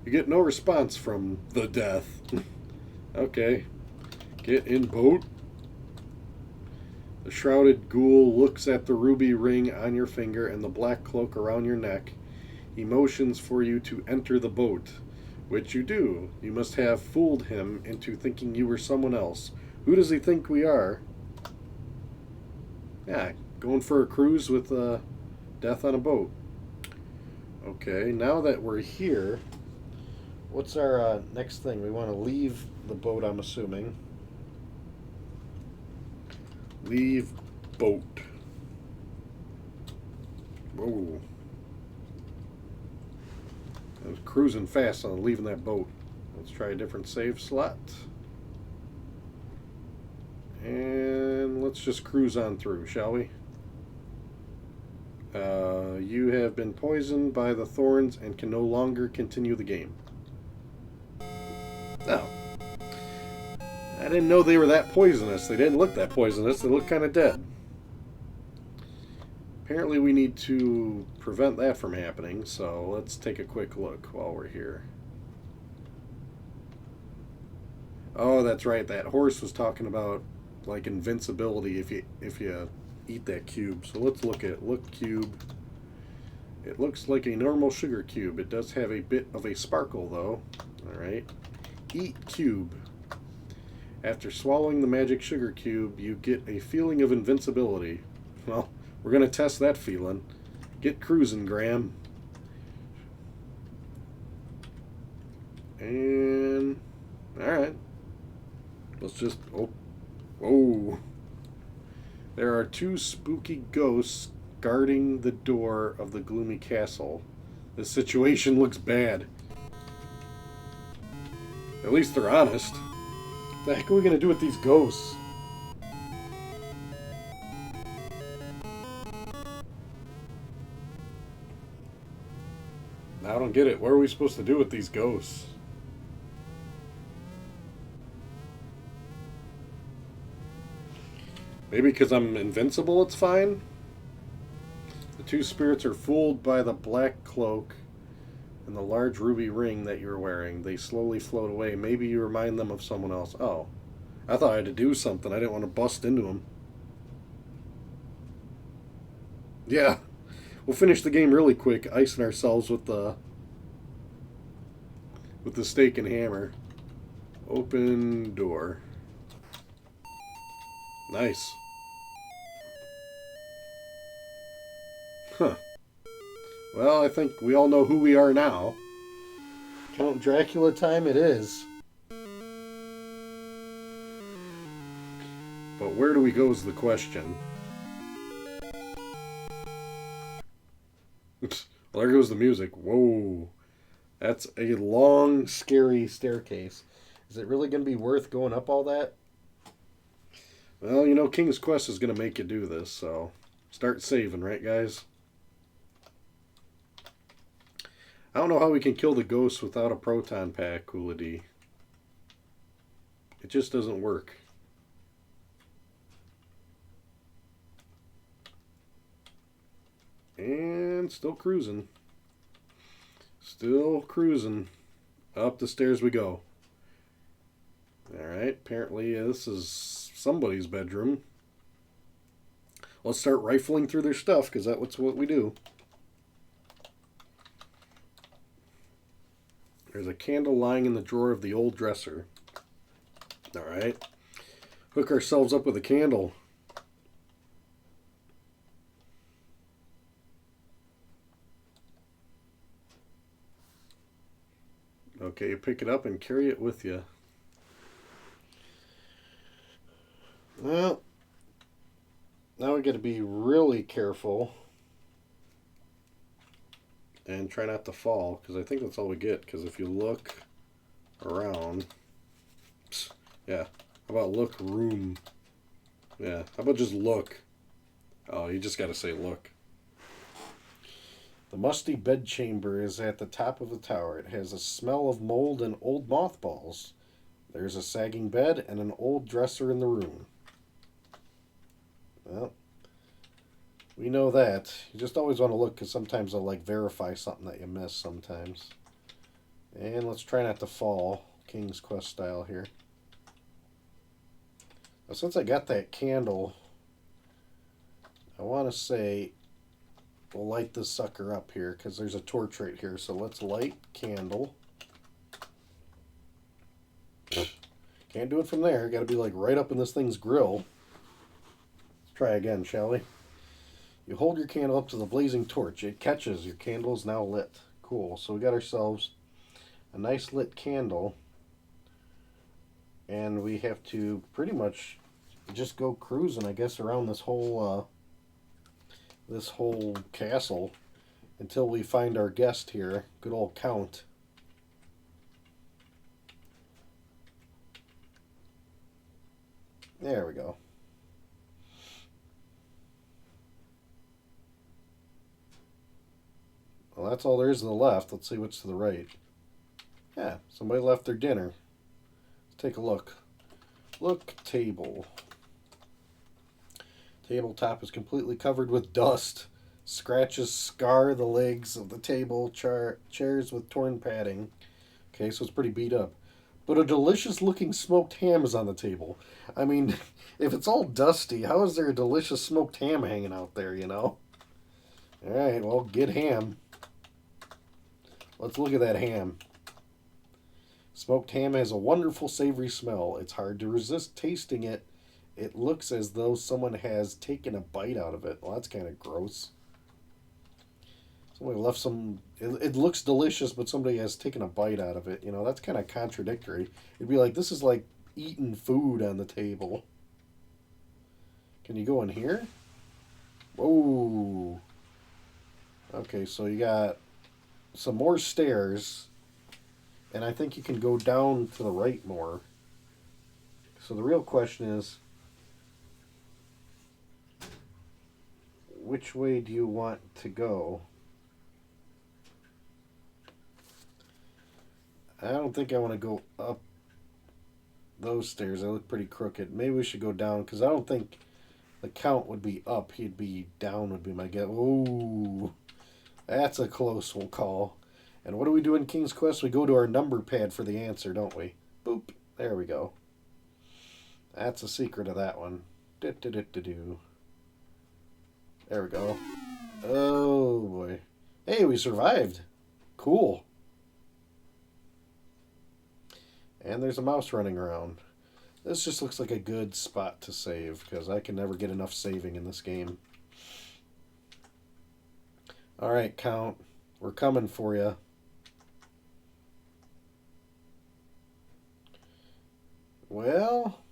You get no response from the Death. Okay. Get in boat. The shrouded ghoul looks at the ruby ring on your finger and the black cloak around your neck. He motions for you to enter the boat, which you do. You must have fooled him into thinking you were someone else. Who does he think we are? Yeah, going for a cruise with Death on a boat. Okay, now that we're here, what's our next thing? We want to leave the boat, I'm assuming. Leave boat. Whoa. I was cruising fast on leaving that boat. Let's try a different save slot. And let's just cruise on through, shall we? You have been poisoned by the thorns and can no longer continue the game. Oh. I didn't know they were that poisonous. They didn't look that poisonous. They look kind of dead. Apparently we need to prevent that from happening, so let's take a quick look while we're here. Oh, that's right. That horse was talking about like invincibility if you eat that cube. So let's look at look cube. It looks like a normal sugar cube. It does have a bit of a sparkle though. All right. Eat cube. After swallowing the magic sugar cube, you get a feeling of invincibility. Well, we're going to test that feeling. Get cruising, Graham. And... alright. Let's just... oh. Whoa. There are 2 spooky ghosts guarding the door of the gloomy castle. The situation looks bad. At least they're honest. What the heck are we going to do with these ghosts? I don't get it. What are we supposed to do with these ghosts? Maybe because I'm invincible it's fine? The 2 spirits are fooled by the black cloak and the large ruby ring that you're wearing. They slowly float away. Maybe you remind them of someone else. Oh. I thought I had to do something. I didn't want to bust into them. Yeah. We'll finish the game really quick, icing ourselves with the stake and hammer. Open door. Nice. Huh. Well, I think we all know who we are now. Count Dracula time it is. But where do we go is the question. Well, there goes the music. Whoa. That's a long, scary staircase. Is it really going to be worth going up all that? Well, you know, King's Quest is going to make you do this, so start saving, right, guys? I don't know how we can kill the ghosts without a proton pack, Coolity. It just doesn't work. And still cruising. Still cruising. Up the stairs we go. Alright, apparently this is somebody's bedroom. Let's start rifling through their stuff, because that's what we do. There's a candle lying in the drawer of the old dresser. Alright. Hook ourselves up with a candle. Okay, you pick it up and carry it with you. Well, now we got to be really careful and try not to fall, because I think that's all we get. Because if you look around, yeah, how about look room? Yeah, how about just look? Oh, you just got to say look. The musty bedchamber is at the top of the tower. It has a smell of mold and old mothballs. There's a sagging bed and an old dresser in the room. Well, we know that. You just always want to look, because sometimes they'll like verify something that you miss sometimes. And let's try not to fall, King's Quest style here. Now, since I got that candle, I want to say we'll light this sucker up here, because there's a torch right here. So let's light candle. Can't do it from there. Got to be like right up in this thing's grill. Let's try again, shall we? You hold your candle up to the blazing torch. It catches. Your candle is now lit. Cool. So we got ourselves a nice lit candle. And we have to pretty much just go cruising, I guess, around this whole castle until we find our guest here. Good old Count. There we go. Well, that's all there is to the left. Let's see what's to the right. Yeah, somebody left their dinner. Let's take a look. Look, table. Tabletop is completely covered with dust. Scratches scar the legs of the table. Chairs with torn padding. Okay, so it's pretty beat up. But a delicious looking smoked ham is on the table. I mean, if it's all dusty, how is there a delicious smoked ham hanging out there, you know? Alright, well, get ham. Let's look at that ham. Smoked ham has a wonderful savory smell. It's hard to resist tasting it. It looks as though someone has taken a bite out of it. Well, that's kind of gross. Somebody left some... It looks delicious, but somebody has taken a bite out of it. You know, that's kind of contradictory. It'd be like, this is like eating food on the table. Can you go in here? Whoa. Okay, so you got some more stairs. And I think you can go down to the right more. So the real question is, which way do you want to go? I don't think I want to go up those stairs. They look pretty crooked. Maybe we should go down, because I don't think the count would be up. He'd be down would be my guess. Ooh, that's a close one call. And what do we do in King's Quest? We go to our number pad for the answer, don't we? Boop. There we go. That's the secret of that one. Do-do-do-do-do. There we go. Oh, boy. Hey, we survived. Cool. And there's a mouse running around. This just looks like a good spot to save, because I can never get enough saving in this game. Alright, Count. We're coming for you. Well...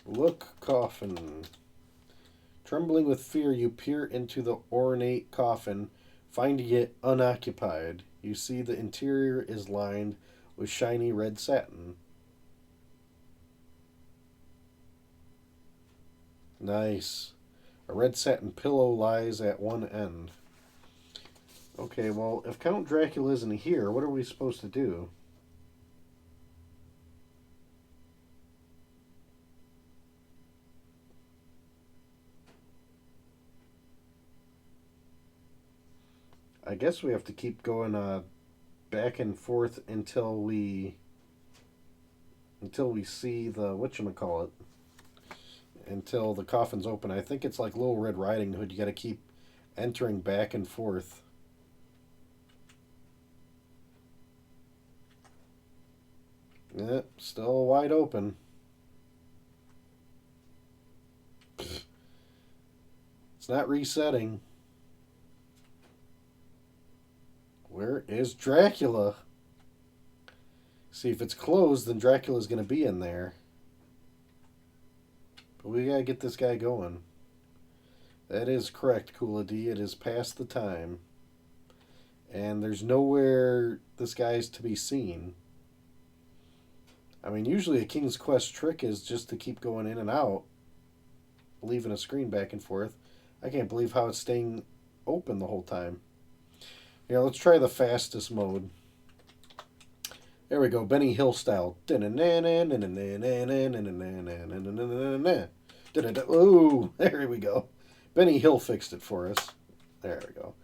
Look, coffin. Trembling with fear, you peer into the ornate coffin, finding it unoccupied. You see the interior is lined with shiny red satin. Nice. A red satin pillow lies at one end. Okay, well, if Count Dracula isn't here, what are we supposed to do? I guess we have to keep going back and forth until we see the whatchamacallit. Until the coffin's open. I think it's like Little Red Riding Hood. You got to keep entering back and forth. Yep, still wide open. It's not resetting. Where is Dracula? See, if it's closed, then Dracula's going to be in there. But we got to get this guy going. That is correct, Kula D. It is past the time. And there's nowhere this guy's to be seen. I mean, usually a King's Quest trick is just to keep going in and out, leaving a screen back and forth. I can't believe how it's staying open the whole time. Here, let's try the fastest mode. There we go, Benny Hill style. Ooh, there we go. Benny Hill fixed it for us. There we go.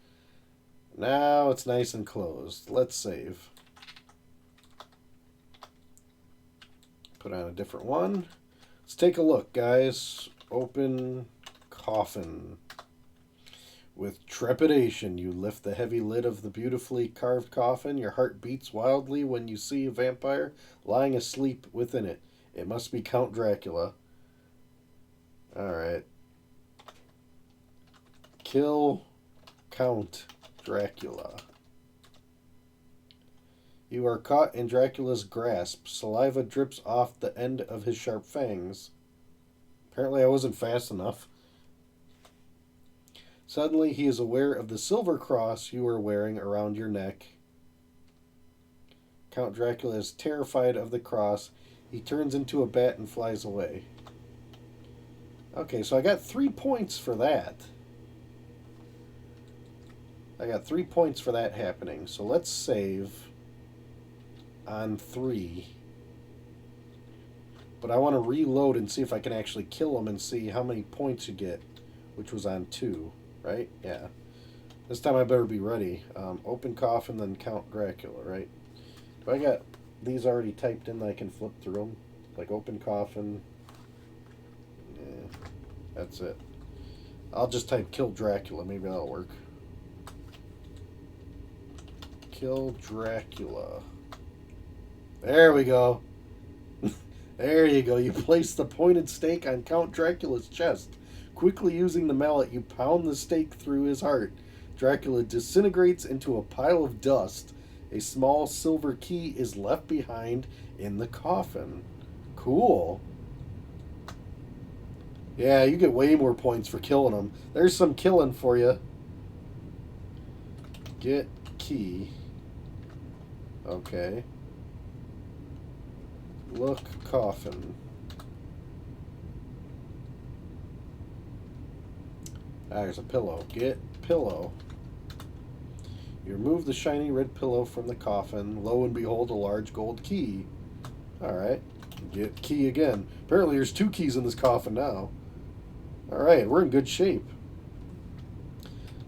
Now it's nice and closed. Let's save. Put on a different one. Let's take a look, guys. Open coffin. With trepidation, you lift the heavy lid of the beautifully carved coffin. Your heart beats wildly when you see a vampire lying asleep within it. It must be Count Dracula. Alright. Kill Count Dracula. You are caught in Dracula's grasp. Saliva drips off the end of his sharp fangs. Apparently I wasn't fast enough. Suddenly he is aware of the silver cross you are wearing around your neck. Count Dracula is terrified of the cross. He turns into a bat and flies away. Okay, so I got 3 points for that. I got 3 points for that happening. So let's save on 3. But I want to reload and see if I can actually kill him and see how many points you get, which was on 2, right? Yeah. This time I better be ready. Open coffin, then Count Dracula, right? If I got these already typed in, I can flip through them. Like open coffin. Yeah, that's it. I'll just type kill Dracula. Maybe that'll work. Kill Dracula. There we go. There you go. You place the pointed stake on Count Dracula's chest. Quickly using the mallet, you pound the stake through his heart. Dracula disintegrates into a pile of dust. A small silver key is left behind in the coffin. Cool. Yeah, you get way more points for killing him. There's some killing for you. Get key. Okay. Look coffin. There's a pillow. Get pillow. You remove the shiny red pillow from the coffin. Lo and behold, a large gold key. Alright. Get key again. Apparently there's 2 keys in this coffin now. Alright, we're in good shape.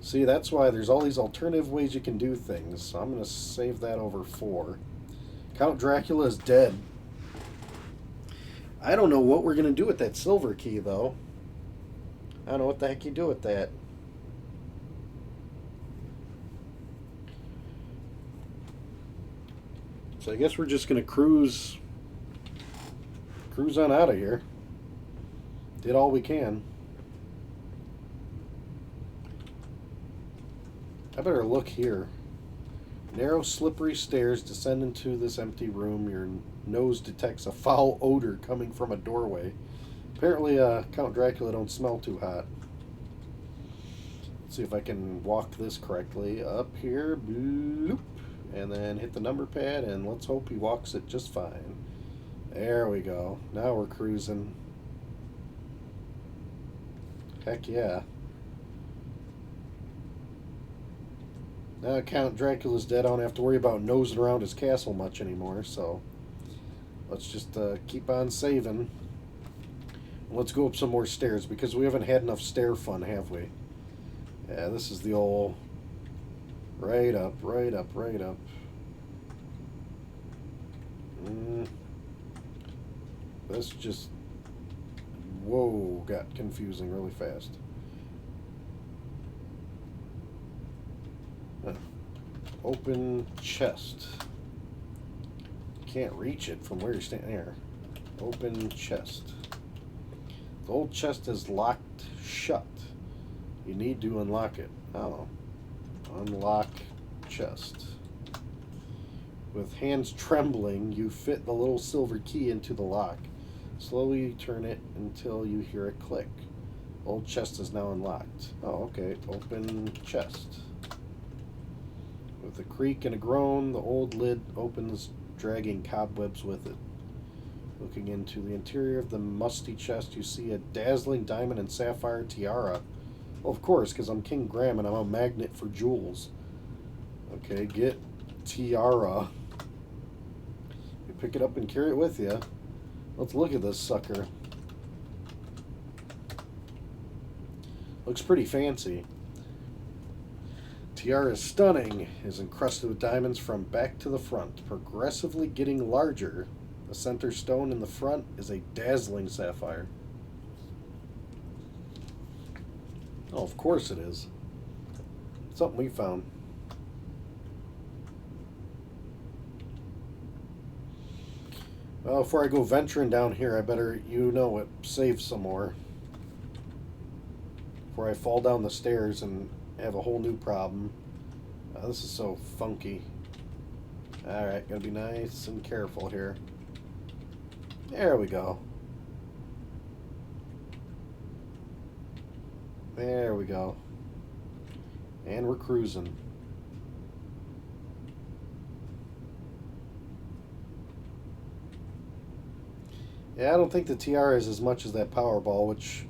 See, that's why there's all these alternative ways you can do things. So I'm going to save that over 4. Count Dracula is dead. I don't know what we're going to do with that silver key, though. I don't know what the heck you do with that. So I guess we're just going to cruise on out of here. Did all we can. I better look here. Narrow, slippery stairs descend into this empty room. Your nose detects a foul odor coming from a doorway. Apparently, Count Dracula don't smell too hot. Let's see if I can walk this correctly. Up here, bloop, and then hit the number pad, and let's hope he walks it just fine. There we go. Now we're cruising. Heck yeah. Now Count Dracula's dead, I don't have to worry about nosing around his castle much anymore, so let's just keep on saving. Let's go up some more stairs, because we haven't had enough stair fun, have we? Yeah, this is the old right up, right up, right up. This just, whoa, got confusing really fast. Open chest. Can't reach it from where you're standing there. Open chest. The old chest is locked shut. You need to unlock it. Oh. Unlock chest. With hands trembling, you fit the little silver key into the lock. Slowly turn it until you hear a click. Old chest is now unlocked. Oh, okay. Open chest. With a creak and a groan, the old lid opens, dragging cobwebs with it. Looking into the interior of the musty chest, you see a dazzling diamond and sapphire tiara. Well, of course, because I'm King Graham and I'm a magnet for jewels. Okay, get tiara. You pick it up and carry it with you. Let's look at this sucker. Looks pretty fancy. Tiara is stunning, is encrusted with diamonds from back to the front, progressively getting larger. The center stone in the front is a dazzling sapphire. Oh, of course it is. Something we found. Well, before I go venturing down here, I better, save some more. Before I fall down the stairs and have a whole new problem. This is so funky. Alright, gotta be nice and careful here. There we go. There we go. And we're cruising. Yeah, I don't think the tiara is as much as that Powerball, which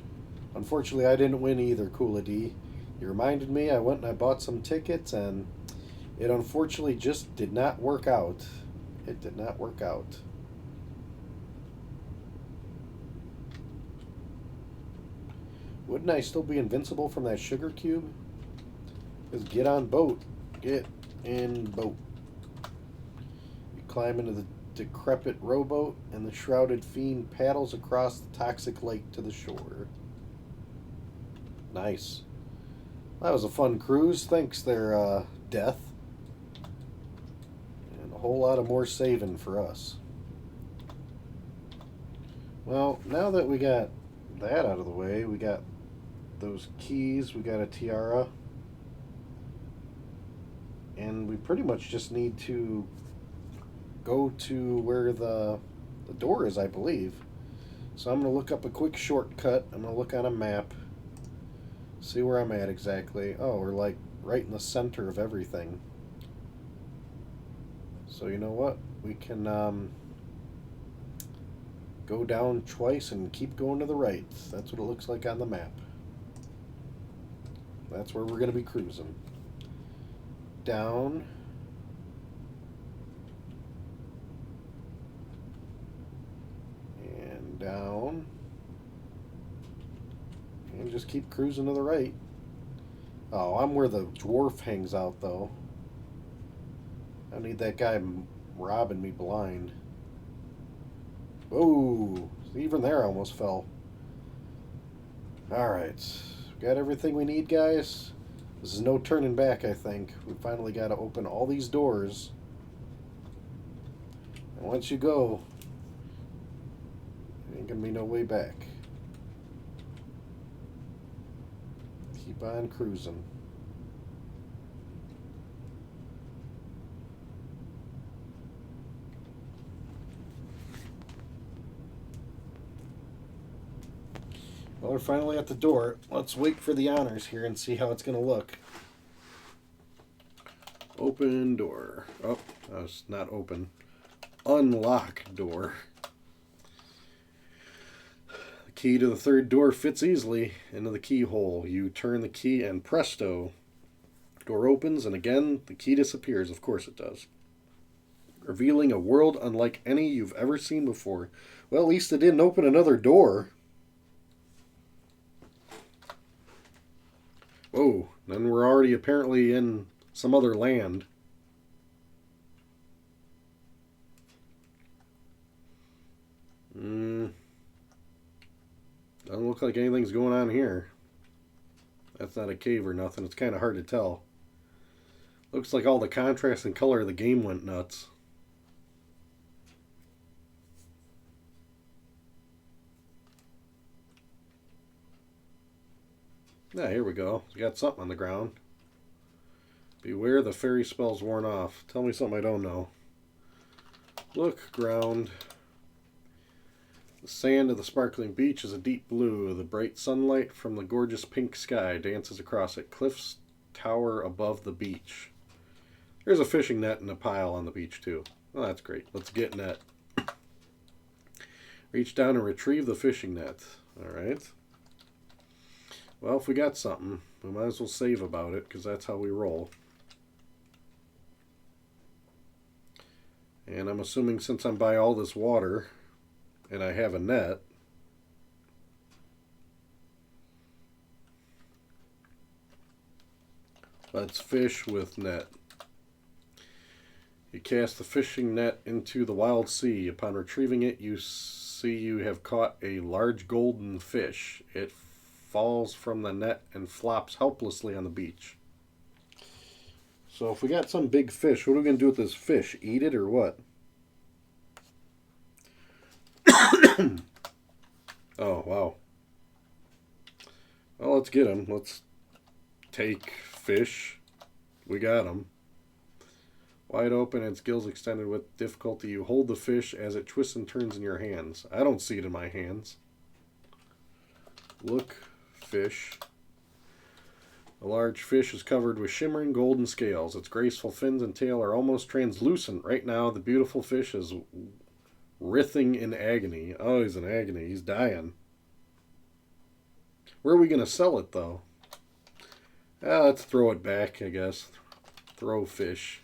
unfortunately I didn't win either, Coola D. You reminded me, I went and I bought some tickets, and it unfortunately just did not work out. It did not work out. Wouldn't I still be invincible from that sugar cube? Just get on boat. Get in boat. You climb into the decrepit rowboat, and the shrouded fiend paddles across the toxic lake to the shore. Nice. That was a fun cruise. Thanks there, Death. And a whole lot of more saving for us. Well, now that we got that out of the way, we got those keys, we got a tiara, and we pretty much just need to go to where the door is, I believe. So I'm going to look up a quick shortcut. I'm going to look on a map, see where I'm at exactly. Oh, we're like right in the center of everything. So you know what? We can go down twice and keep going to the right. That's what it looks like on the map. That's where we're going to be cruising. Down. And down. And just keep cruising to the right. Oh, I'm where the dwarf hangs out, though. I need that guy robbing me blind. Oh, even there I almost fell. Alright. Got everything we need, guys? This is no turning back, I think. We finally got to open all these doors. And once you go, there ain't going to be no way back. Keep on cruising. Well, we're finally at the door. Let's wait for the honors here and see how it's going to look. Open door. Oh, that's not open. Unlock door. The key to the third door fits easily into the keyhole. You turn the key and presto. Door opens and again the key disappears. Of course it does. Revealing a world unlike any you've ever seen before. Well, at least it didn't open another door. Whoa, then we're already apparently in some other land. Doesn't look like anything's going on here. That's not a cave or nothing. It's kind of hard to tell. Looks like all the contrast and color of the game went nuts. Yeah, here we go. We got something on the ground. Beware the fairy spell's worn off. Tell me something I don't know. Look, ground. The sand of the sparkling beach is a deep blue. The bright sunlight from the gorgeous pink sky dances across it. Cliffs tower above the beach. There's a fishing net in a pile on the beach, too. Well, that's great. Let's get net. Reach down and retrieve the fishing net. Alright. Well, if we got something, we might as well save about it, because that's how we roll. And I'm assuming since I'm by all this water, and I have a net, let's fish with net. You cast the fishing net into the wild sea. Upon retrieving it, you see you have caught a large golden fish. It falls from the net and flops helplessly on the beach. So if we got some big fish, what are we going to do with this fish? Eat it or what? Oh, wow. Well, let's get him. Let's take fish. We got him. Wide open and skills extended with difficulty. You hold the fish as it twists and turns in your hands. I don't see it in my hands. Look, fish. The large fish is covered with shimmering golden scales. Its graceful fins and tail are almost translucent. Right now, the beautiful fish is Writhing in agony. Oh, he's in agony. He's dying. Where are we going to sell it, though? Let's throw it back, I guess. Throw fish.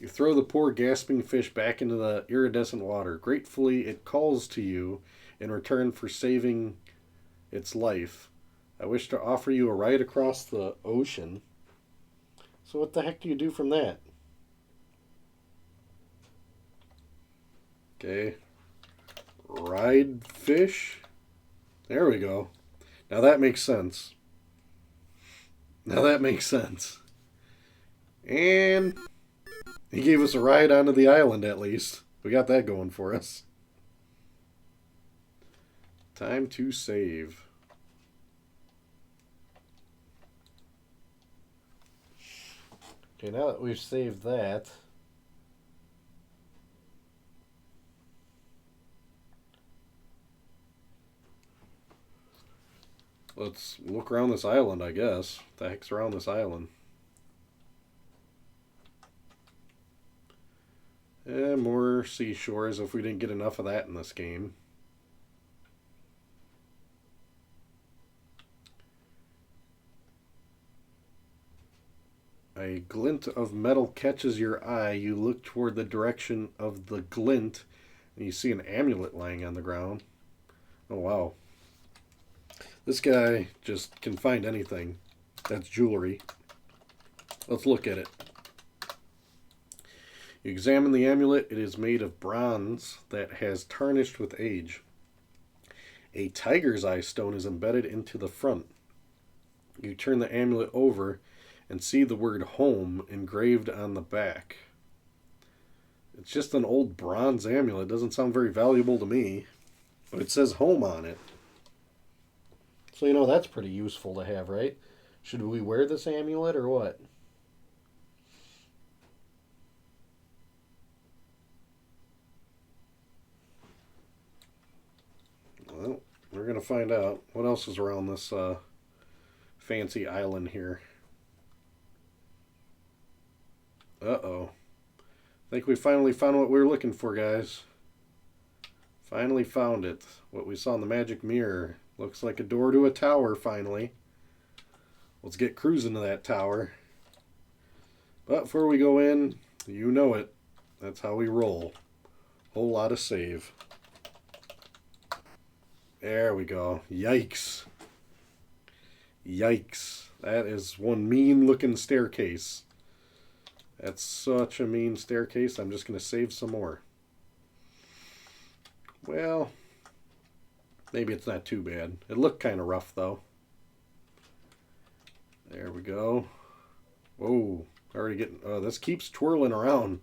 You throw the poor gasping fish back into the iridescent water. Gratefully, it calls to you in return for saving its life. I wish to offer you a ride across the ocean. So what the heck do you do from that? Okay. Ride fish. There we go. Now that makes sense. Now that makes sense. And he gave us a ride onto the island at least. We got that going for us. Time to save. Okay, now that we've saved that, let's look around this island, I guess. What the heck's around this island? More seashores if we didn't get enough of that in this game. A glint of metal catches your eye. You look toward the direction of the glint, and you see an amulet lying on the ground. Oh, wow. This guy just can find anything. That's jewelry. Let's look at it. You examine the amulet. It is made of bronze that has tarnished with age. A tiger's eye stone is embedded into the front. You turn the amulet over and see the word home engraved on the back. It's just an old bronze amulet. It doesn't sound very valuable to me, but it says home on it. So, you know, that's pretty useful to have, right? Should we wear this amulet or what? Well, we're going to find out. What else is around this fancy island here? Uh-oh. I think we finally found what we were looking for, guys. Finally found it. What we saw in the magic mirror. Looks like a door to a tower, finally. Let's get cruising to that tower. But before we go in, you know it. That's how we roll. Whole lot of save. There we go. Yikes. Yikes. That is one mean-looking staircase. That's such a mean staircase. I'm just going to save some more. Well, maybe it's not too bad. It looked kind of rough, though. There we go. Whoa. Already getting... Oh, this keeps twirling around.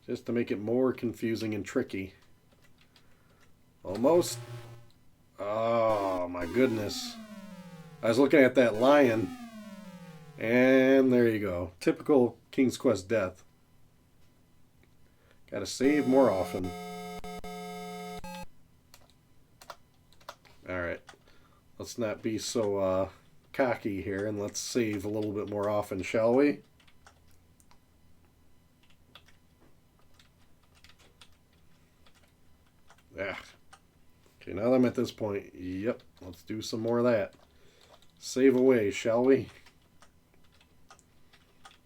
Just to make it more confusing and tricky. Almost. Oh, my goodness. I was looking at that lion. And there you go. Typical King's Quest death. Gotta save more often. Alright. Let's not be so cocky here, and let's save a little bit more often, shall we? Yeah. Okay, now that I'm at this point, yep, let's do some more of that. Save away, shall we?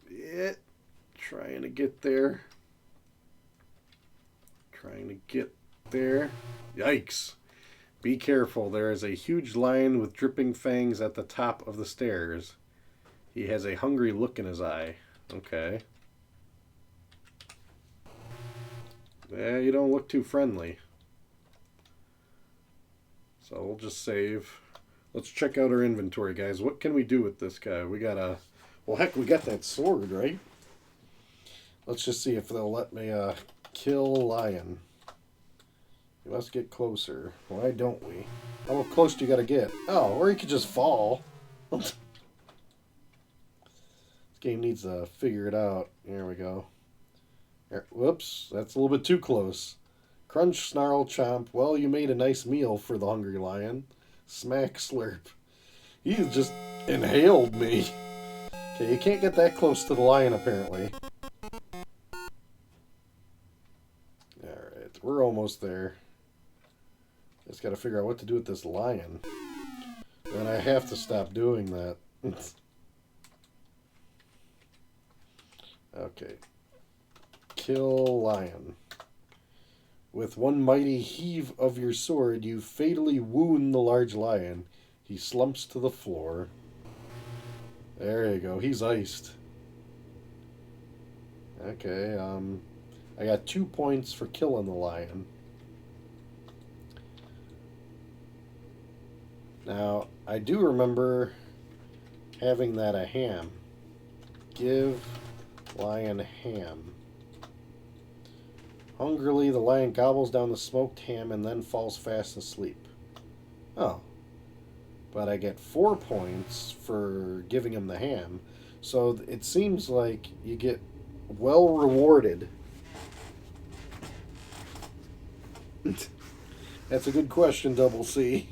Yeah, trying to get there. Trying to get there. Yikes. Be careful. There is a huge lion with dripping fangs at the top of the stairs. He has a hungry look in his eye. Okay. Yeah, you don't look too friendly. So we'll just save. Let's check out our inventory, guys. What can we do with this guy? We got a... Well, heck, we got that sword, right? Let's just see if they'll let me kill lion. You must get closer. Why don't we? How close do you got to get? Oh, or you could just fall. This game needs to figure it out. There we go. There, whoops, that's a little bit too close. Crunch, snarl, chomp. Well, you made a nice meal for the hungry lion. Smack, slurp. He just inhaled me. Okay, you can't get that close to the lion, apparently. Alright. almost there. Just gotta figure out what to do with this lion. And I have to stop doing that. Okay. Kill lion. With one mighty heave of your sword, you fatally wound the large lion. He slumps to the floor. There you go. He's iced. Okay, I got 2 points for killing the lion. Now, I do remember having that a ham. Give lion ham. Hungrily, the lion gobbles down the smoked ham and then falls fast asleep. Oh. But I get 4 points for giving him the ham. So it seems like you get well rewarded. That's a good question, Double C.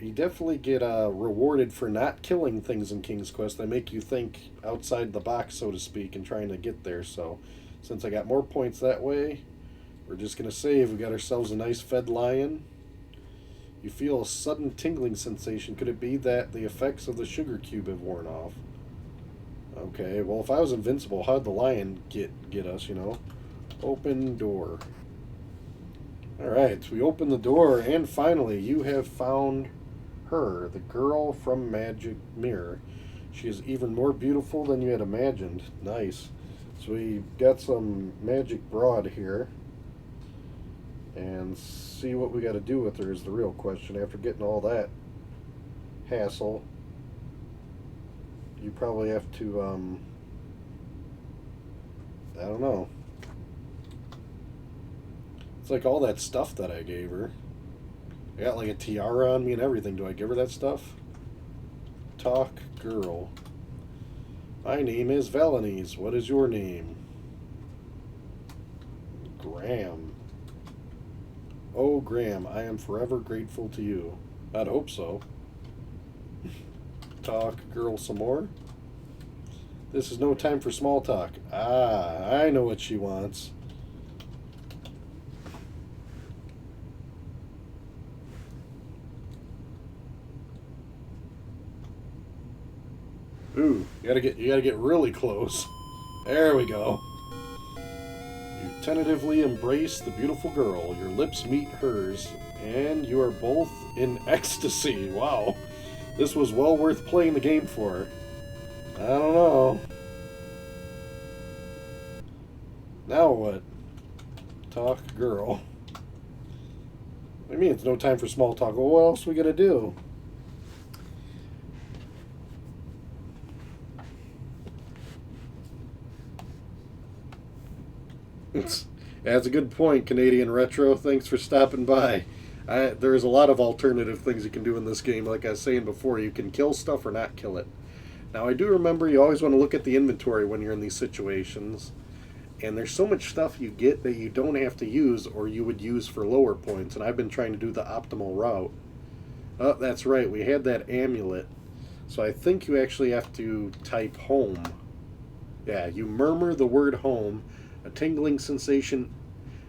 You definitely get rewarded for not killing things in King's Quest. They make you think outside the box, so to speak, and trying to get there. So, since I got more points that way, we're just going to save. We got ourselves a nice fed lion. You feel a sudden tingling sensation. Could it be that the effects of the sugar cube have worn off? Okay, well, if I was invincible, how'd the lion get us, you know? Open door. Alright, we open the door, and finally, you have found her, the girl from Magic Mirror. She is even more beautiful than you had imagined. Nice. So we got some magic broad here. And see what we got to do with her is the real question. After getting all that hassle, you probably have to, I don't know. It's like all that stuff that I gave her. I got like a tiara on me and everything. Do I give her that stuff? Talk girl. My name is Valenies. What is your name? Graham. Oh, Graham, I am forever grateful to you. I'd hope so. Talk girl some more. This is no time for small talk. Ah, I know what she wants. Ooh, you gotta get really close. There we go. You tentatively embrace the beautiful girl. Your lips meet hers, and you are both in ecstasy. Wow. This was well worth playing the game for. I don't know. Now what? Talk girl. What do you mean it's no time for small talk? Well, what else are we gonna do? That's a good point, Canadian Retro. Thanks for stopping by. There's a lot of alternative things you can do in this game. Like I was saying before, you can kill stuff or not kill it. Now, I do remember you always want to look at the inventory when you're in these situations. And there's so much stuff you get that you don't have to use or you would use for lower points. And I've been trying to do the optimal route. Oh, that's right. We had that amulet. So I think you actually have to type home. Yeah, you murmur the word home. A tingling sensation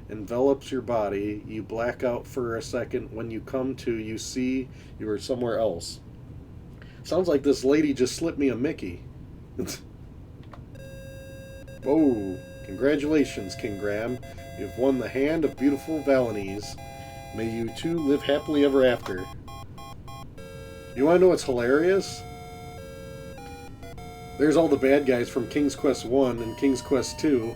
envelops your body. You black out for a second. When you come to, you see you are somewhere else. Sounds like this lady just slipped me a Mickey. Oh, congratulations, King Graham. You've won the hand of beautiful Valenies. May you two live happily ever after. You want to know what's hilarious? There's all the bad guys from King's Quest 1 and King's Quest 2.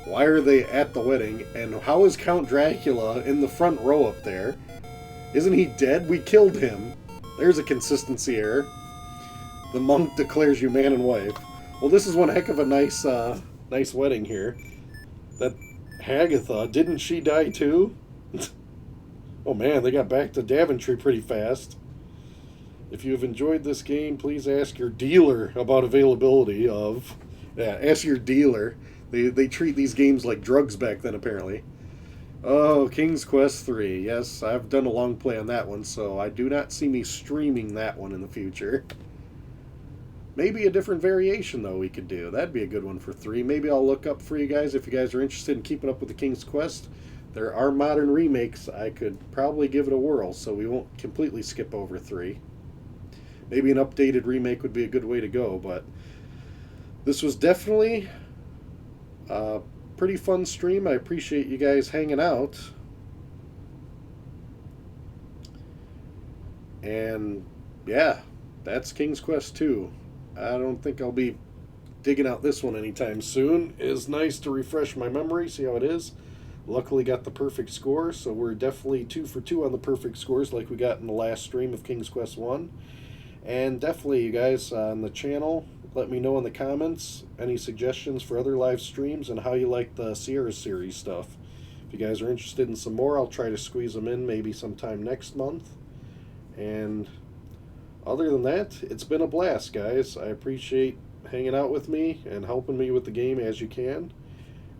Why are they at the wedding? And how is Count Dracula in the front row up there? Isn't he dead? We killed him. There's a consistency error. The monk declares you man and wife. Well, this is one heck of a nice wedding here. That Hagatha, didn't she die too? Oh man, they got back to Daventry pretty fast. If you have enjoyed this game, please ask your dealer about availability of... Yeah, ask your dealer. They treat these games like drugs back then, apparently. Oh, King's Quest 3. Yes, I've done a long play on that one, so I do not see me streaming that one in the future. Maybe a different variation, though, we could do. That'd be a good one for 3. Maybe I'll look up for you guys if you guys are interested in keeping up with the King's Quest. There are modern remakes. I could probably give it a whirl, so we won't completely skip over 3. Maybe an updated remake would be a good way to go, but this was definitely a pretty fun stream. I appreciate you guys hanging out. And yeah, that's King's Quest 2. I don't think I'll be digging out this one anytime soon. It's nice to refresh my memory, see how it is. Luckily got the perfect score, so we're definitely 2 for 2 on the perfect scores like we got in the last stream of King's Quest 1. And definitely, you guys on the channel, let me know in the comments any suggestions for other live streams and how you like the Sierra series stuff. If you guys are interested in some more, I'll try to squeeze them in maybe sometime next month. And other than that, it's been a blast, guys. I appreciate hanging out with me and helping me with the game as you can.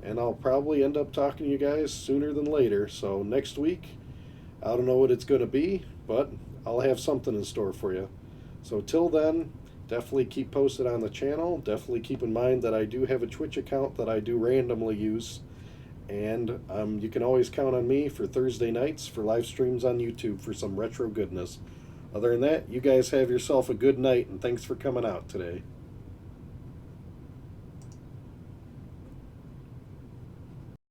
And I'll probably end up talking to you guys sooner than later. So next week, I don't know what it's going to be, but I'll have something in store for you. So till then, definitely keep posted on the channel. Definitely keep in mind that I do have a Twitch account that I do randomly use. And you can always count on me for Thursday nights for live streams on YouTube for some retro goodness. Other than that, you guys have yourself a good night, and thanks for coming out today.